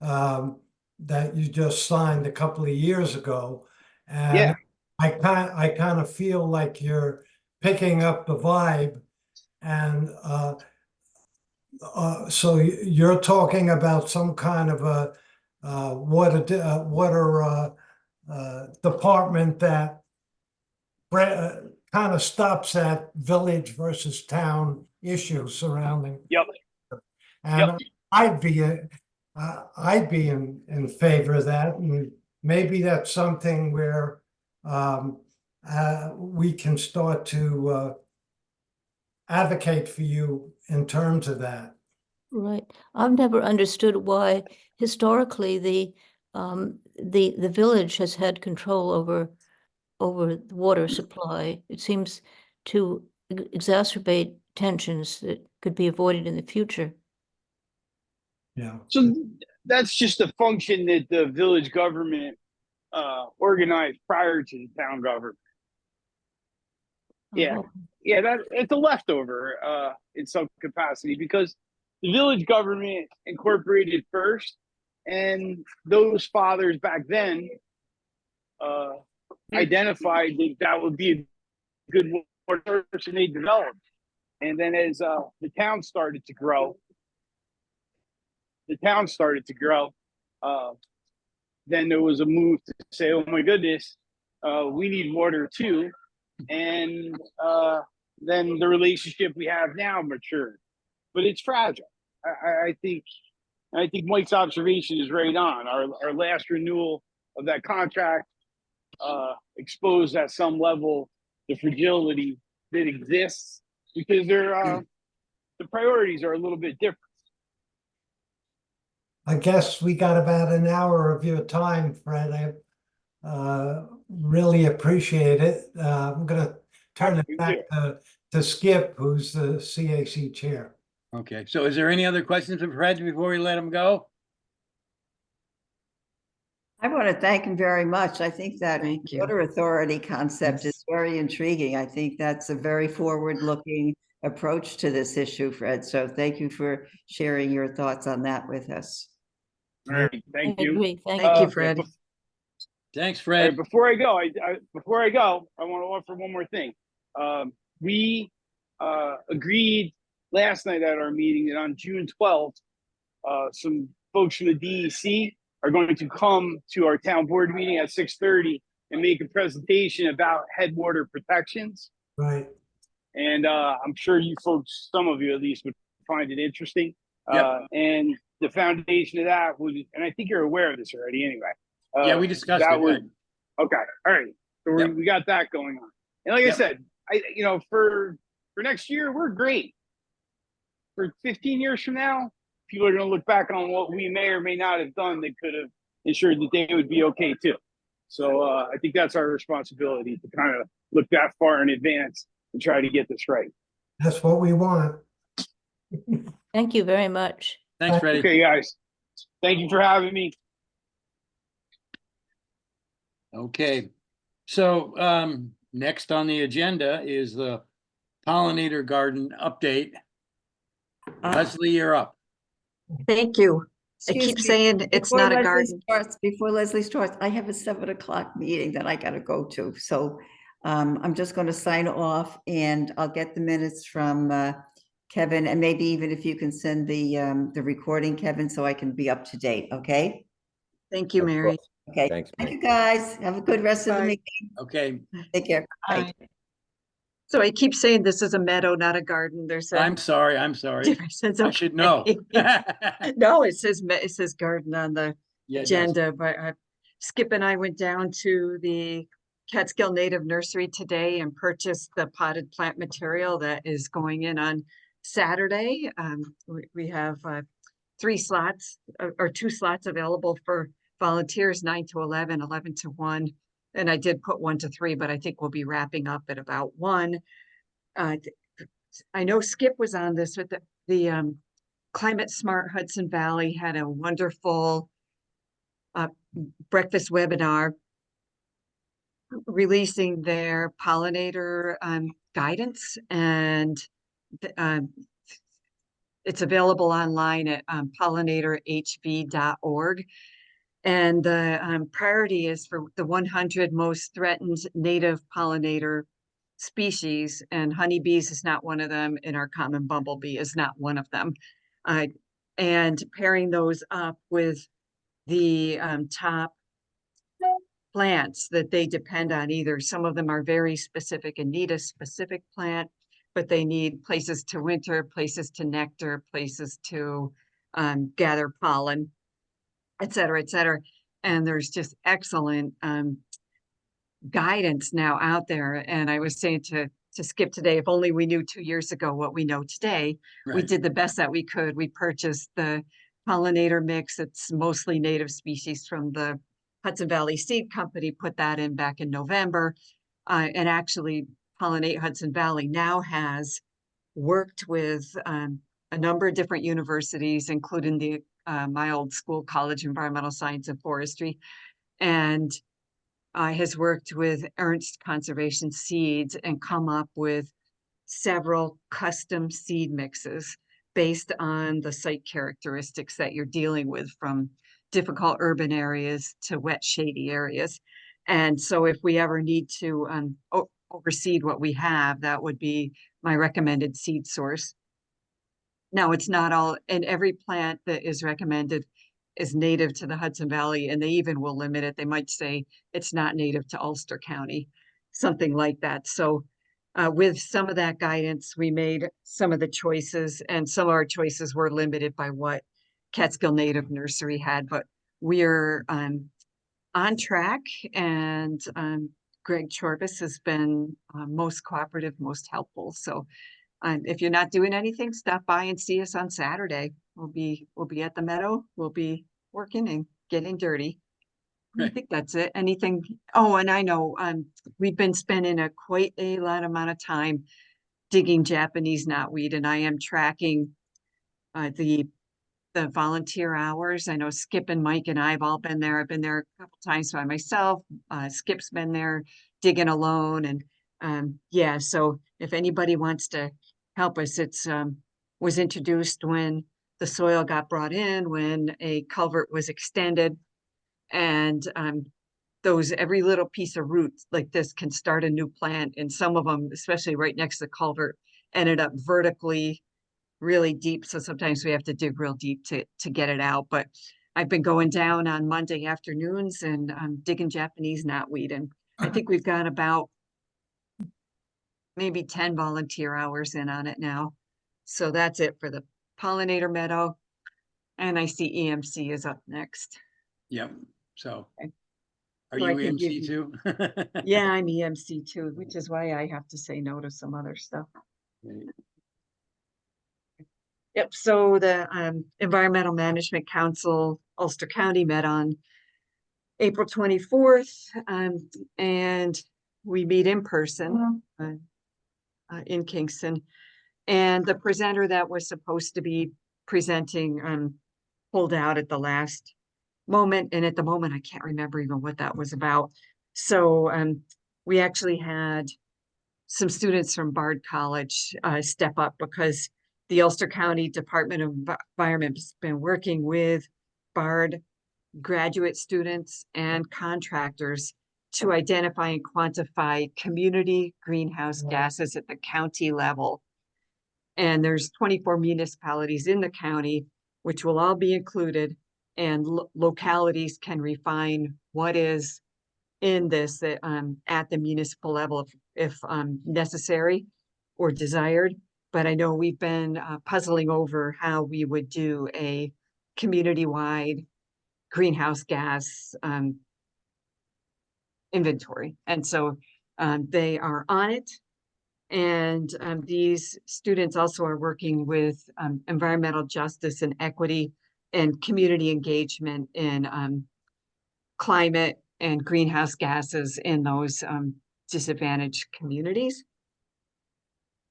S2: that you just signed a couple of years ago. And
S12: yeah.
S2: I kind of feel like you're picking up the vibe, And so you're talking about some kind of a water department that kind of stops at village versus town issues surrounding.
S12: Yep.
S2: And I'd be in favor of that, and maybe that's something where we can start to advocate for you in terms of that.
S3: Right. I've never understood why historically the village has had control over the water supply. It seems to exacerbate tensions that could be avoided in the future.
S2: Yeah.
S12: So that's just a function that the village government organized prior to the town government. Yeah.
S3: Oh,
S12: Yeah, that it's a leftover in some capacity because the village government incorporated first, and those fathers back then identified that that would be a good water source, and they developed. And then as the town started to grow, then there was a move to say, "Oh my goodness, we need water too," and then the relationship we have now matured, but it's fragile. I think Mike's observation is right on. Our last renewal of that contract exposed at some level the fragility that exists because the priorities are a little bit different.
S2: I guess we got about an hour of your time, Fred. I really appreciate it. I'm gonna turn it back to Skip, who's the CAC chair.
S4: Okay, so is there any other questions of Fred before we let him go?
S1: I want to thank him very much. I think that
S5: Thank you.
S1: water authority concept is very intriguing. I think that's a very forward-looking approach to this issue, Fred. So thank you for sharing your thoughts on that with us.
S12: All right, thank
S3: I
S12: you.
S3: agree. Thank
S5: Thank
S3: you.
S5: you, Fred.
S4: Thanks,
S12: All
S4: Fred.
S12: right, before I go, I want to offer one more thing. We agreed last night at our meeting that on June 12th, some folks from the DEC are going to come to our town board meeting at 6:30 and make a presentation about headwater protections.
S2: Right.
S12: And I'm sure you folks, some of you at least, would find it interesting.
S4: Yep.
S12: And the foundation of that would, and I think you're aware of this already anyway.
S4: Yeah, we discussed
S12: that
S4: it.
S12: would, okay, all right. So
S4: Yep.
S12: we got that going on. And like I
S4: Yep.
S12: said, for next year, we're great. For 15 years from now, people are going to look back on what we may or may not have done that could have ensured that they would be okay too. So I think that's our responsibility to kind of look that far in advance and try to get this right.
S2: That's what we want.
S3: Thank you very much.
S4: Thanks, Freddie.
S12: Okay, guys. Thank you for having me.
S4: Okay, so next on the agenda is the pollinator garden update. Leslie, you're up.
S5: Thank you. I
S1: Excuse
S5: keep
S1: me,
S5: saying it's
S1: before
S5: not a
S1: Leslie
S5: garden.
S1: Before Leslie starts, I have a 7:00 meeting that I gotta go to, so I'm just gonna sign off and I'll get the minutes from Kevin, and maybe even if you can send the recording, Kevin, so I can be up to date, okay?
S5: Thank you,
S7: Of
S5: Mary.
S7: course.
S1: Okay,
S7: Thanks,
S1: thank
S7: Mary.
S1: you, guys. Have a good rest of the
S5: Bye.
S1: meeting.
S4: Okay,
S1: Take care. Bye.
S5: So I keep saying this is a meadow, not a garden. There's a
S4: I'm sorry.
S5: difference. It's
S4: I should know.
S5: okay. No, it says garden on the
S4: Yeah, it does.
S5: agenda, but Skip and I went down to the Catskill Native Nursery today and purchased the potted plant material that is going in on Saturday. We have 3 slots or 2 slots available for volunteers, 9 to 11, 11 to 1. And I did put 1 to 3, but I think we'll be wrapping up at about 1. I know Skip was on this with the Climate Smart Hudson Valley had a wonderful breakfast webinar releasing their pollinator guidance, and it's available online at pollinatorhv.org. And the priority is for the 100 most threatened native pollinator species, and honeybees is not one of them, and our common bumblebee is not one of them. And pairing those up with the top plants that they depend on, either some of them are very specific and need a specific plant, but they need places to winter, places to nectar, places to gather pollen, et cetera, et cetera. And there's just excellent guidance now out there. And I was saying to Skip today, if only we knew 2 years ago what we know today, we
S4: Right.
S5: did the best that we could. We purchased the pollinator mix. It's mostly native species from the Hudson Valley Seed Company, put that in back in November. And actually Pollinate Hudson Valley now has worked with a number of different universities, including the my old school, College of Environmental Science and Forestry, and has worked with Ernst Conservation Seeds and come up with several custom seed mixes based on the site characteristics that you're dealing with, from difficult urban areas to wet, shady areas. And so if we ever need to overseed what we have, that would be my recommended seed source. Now, it's not all, and every plant that is recommended is native to the Hudson Valley, and they even will limit it. They might say it's not native to Ulster County, something like that. So with some of that guidance, we made some of the choices, and some of our choices were limited by what Catskill Native Nursery had, but we're on track, and Greg Chorvis has been most cooperative, most helpful. So if you're not doing anything, stop by and see us on Saturday. We'll be at the meadow. We'll be working and getting dirty. I think that's it. Anything? Oh, and I know we've been spending quite a lot amount of time digging Japanese knotweed, and I am tracking the volunteer hours. I know Skip and Mike and I have all been there. I've been there a couple times by myself. Skip's been there digging alone, and yeah. So if anybody wants to help us, it's was introduced when the soil got brought in, when a culvert was extended, and those, every little piece of root like this can start a new plant, and some of them, especially right next to the culvert, ended up vertically really deep. So sometimes we have to dig real deep to get it out. But I've been going down on Monday afternoons and digging Japanese knotweed, and I think we've got about maybe 10 volunteer hours in on it now. So that's it for the pollinator meadow. And I see EMC is up next.
S4: Yep. So are
S5: So
S4: you
S5: I can give
S4: EMC too?
S5: Yeah, I'm EMC too, which is why I have to say no to some other stuff.
S4: Right.
S5: Yep, so the Environmental Management Council, Ulster County, met on April 24th, and we meet in person in Kingston. And the presenter that was supposed to be presenting pulled out at the last moment, and at the moment I can't remember even what that was about. So we actually had some students from Bard College step up, because the Ulster County Department of Environment has been working with Bard graduate students and contractors to identify and quantify community greenhouse gases at the county level. And there's 24 municipalities in the county, which will all be included, and localities can refine what is in this at the municipal level if necessary or desired. But I know we've been puzzling over how we would do a community-wide greenhouse gas inventory. And so they are on it. And these students also are working with environmental justice and equity and community engagement in climate and greenhouse gases in those disadvantaged communities.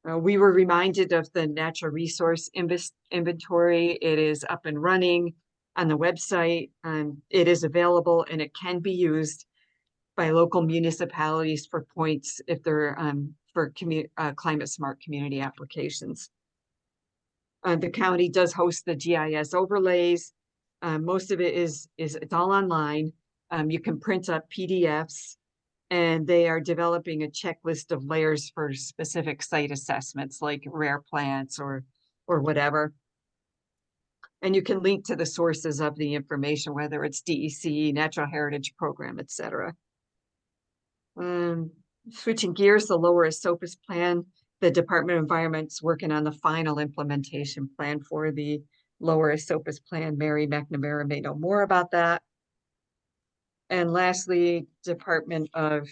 S5: We were reminded of the natural resource inventory. It is up and running on the website. It is available, and it can be used by local municipalities for points if they're for climate smart community applications. The county does host the GIS overlays. Most of it is it's all online. You can print up PDFs And they are developing a checklist of layers for specific site assessments like rare plants or whatever. And you can link to the sources of the information, whether it's DEC, Natural Heritage Program, etc. Switching gears, the Lower Esopus Plan, the Department of Environment's working on the final implementation plan for the Lower Esopus Plan. Mary McNamara may know more about that. And lastly, Department of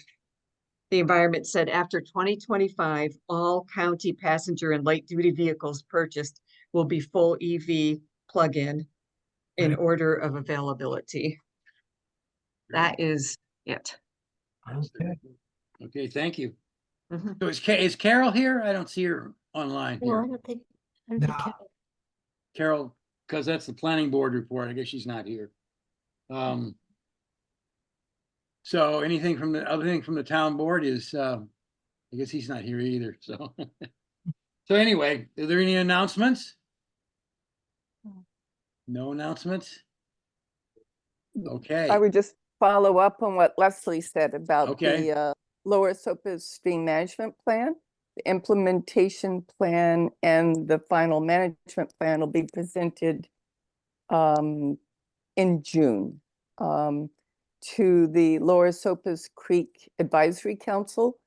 S5: the Environment said after 2025, all county passenger and light duty vehicles purchased will be full EV plug-in in order of availability. That is it.
S2: Okay.
S4: Okay, thank you.
S5: Mhm.
S4: So is Carol here? I don't see her online
S3: No, I
S4: here.
S3: don't think, I don't think
S2: No.
S4: Carol, because that's the planning board report. I guess she's not here. So anything from the other thing from the town board is, I guess he's not here either, so. So anyway, are there any announcements? No announcements? Okay,
S13: I would just follow up on what Leslie said about
S4: Okay.
S13: the Lower Esopus Stream Management Plan. The implementation plan and the final management plan will be presented in June to the Lower Esopus Creek Advisory Council.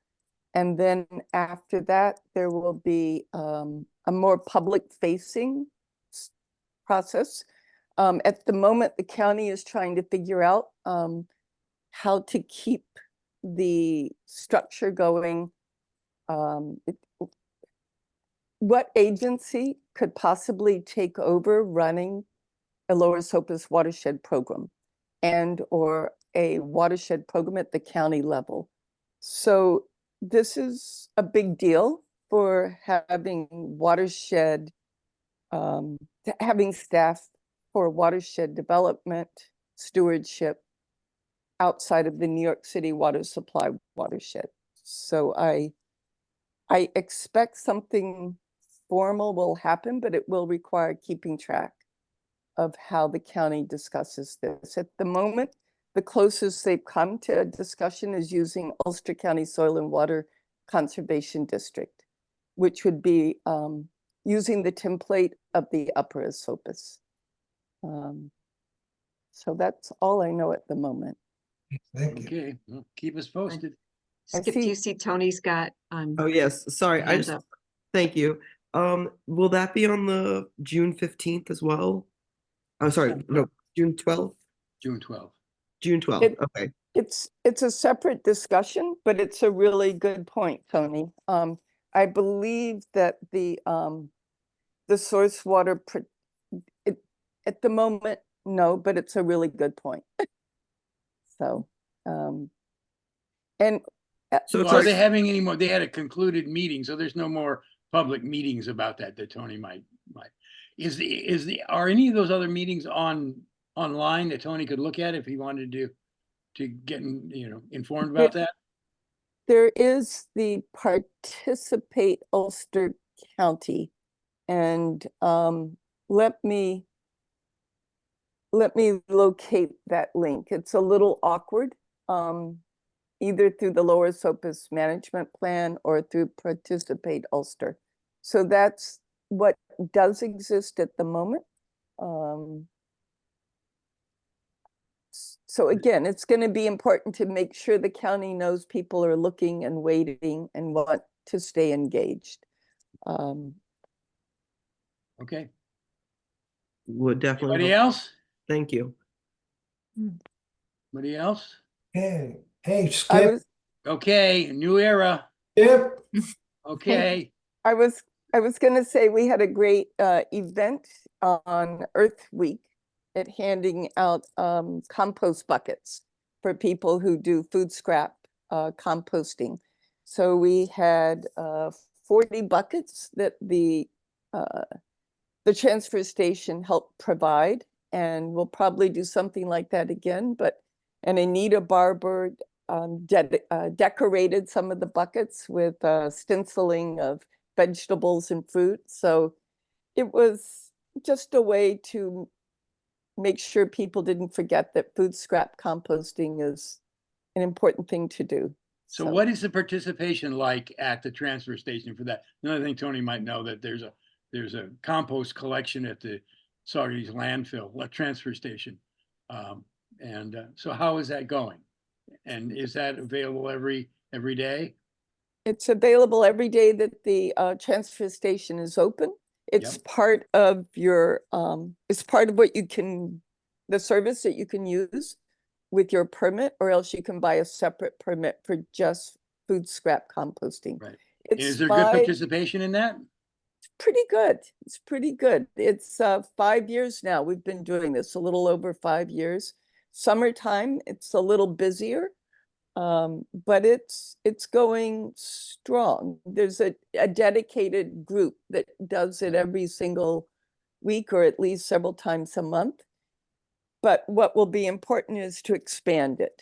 S13: And then after that, there will be a more public-facing process. At the moment, the county is trying to figure out how to keep the structure going. What agency could possibly take over running a Lower Esopus watershed program and or a watershed program at the county level? So this is a big deal for having watershed, having staff for watershed development, stewardship outside of the New York City water supply watershed. So I expect something formal will happen, but it will require keeping track of how the county discusses this. At the moment, the closest they've come to a discussion is using Ulster County Soil and Water Conservation District, which would be using the template of the Upper Esopus. So that's all I know at the moment.
S2: Thank you.
S4: okay, well, keep us posted.
S13: I
S5: Skip, do
S13: see-
S5: you see Tony's got
S6: Oh, yes, sorry, I
S5: hand
S6: just,
S5: up?
S6: thank you. Will that be on the June 15th as well? I'm sorry, no, June 12th?
S4: June 12th.
S6: June 12th,
S13: It-
S6: okay.
S13: It's a separate discussion, but it's a really good point, Tony. I believe that the source water, at the moment, no, but it's a really good point. So, and
S6: So
S4: Well, are
S6: sorry,
S4: they having any more? They had a concluded meeting, so there's no more public meetings about that Tony might. Are any of those other meetings online that Tony could look at if he wanted to get, informed about that?
S13: there is the Participate Ulster County, and let me locate that link. It's a little awkward, either through the Lower Esopus Management Plan or through Participate Ulster. So that's what does exist at the moment. So again, it's going to be important to make sure the county knows people are looking and waiting and want to stay engaged.
S4: Okay.
S6: would definitely.
S4: Anybody else?
S6: Thank you.
S4: Anybody else?
S2: Hey, hey,
S13: I
S2: Skip,
S13: was
S4: Okay, new era.
S2: Skip,
S4: Okay,
S13: I was going to say we had a great event on Earth Week at handing out compost buckets for people who do food scrap composting. So we had 40 buckets that the transfer station helped provide, and we'll probably do something like that again. And Anita Barber decorated some of the buckets with stenciling of vegetables and fruit. So it was just a way to make sure people didn't forget that food scrap composting is an important thing to do.
S4: So what is the participation like at the transfer station for that? Another thing Tony might know, that there's a compost collection at the Saugerties landfill, transfer station. So how is that going? And is that available every day?
S13: It's available every day that the transfer station is open. It's part of your, it's part of what you can, the service that you can use with your permit, or else you can buy a separate permit for just food scrap composting.
S4: Right.
S13: It's
S4: Is there good participation in that?
S13: pretty good. It's pretty good. It's 5 years now. We've been doing this, a little over 5 years. Summertime, it's a little busier, but it's going strong. There's a dedicated group that does it every single week, or at least several times a month. But what will be important is to expand it.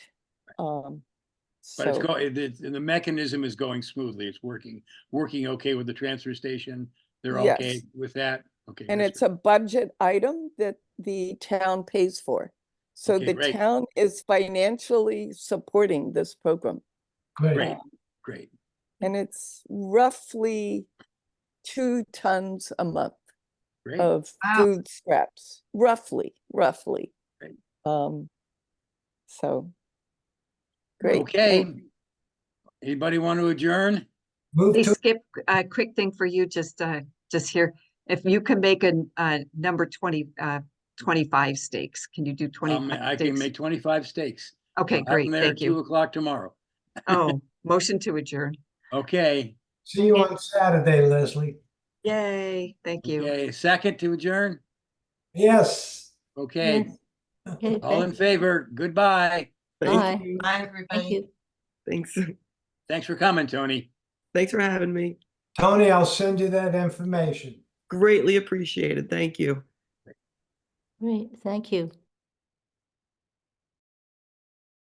S4: But it's going, the mechanism is going smoothly. It's working okay with the transfer station. They're okay
S13: Yes.
S4: with that. Okay.
S13: And
S4: that's
S13: it's a budget item that the town pays for. So
S4: Okay,
S13: the
S4: great.
S13: town is financially supporting this program.
S4: great. Great.
S13: And it's roughly 2 tons a month
S4: Great.
S13: of food scraps, roughly.
S4: Great.
S13: So great.
S4: Okay.
S13: Thank-
S4: Anybody want to adjourn?
S2: Move
S5: Hey,
S2: to,
S5: Skip, a quick thing for you, just here. If you can make a number 25 steaks, can you do 25
S4: I can
S5: steaks?
S4: make 25 steaks.
S5: Okay,
S4: I'll have
S5: great,
S4: them there
S5: thank
S4: at
S5: you.
S4: 2:00 tomorrow.
S5: Oh, motion to adjourn.
S4: Okay.
S2: see you on Saturday, Leslie.
S5: Yay, thank you.
S4: Okay. Second to adjourn.
S2: Yes.
S4: Okay.
S3: Yes. Okay,
S4: All in favor. Goodbye.
S3: Bye.
S6: Thank you.
S8: Bye,
S3: thank
S8: everybody.
S3: you.
S6: Thanks.
S4: Thanks for coming, Tony.
S6: Thanks for having me.
S2: Tony, I'll send you that information.
S6: Greatly appreciated. Thank you.
S3: Great, thank you.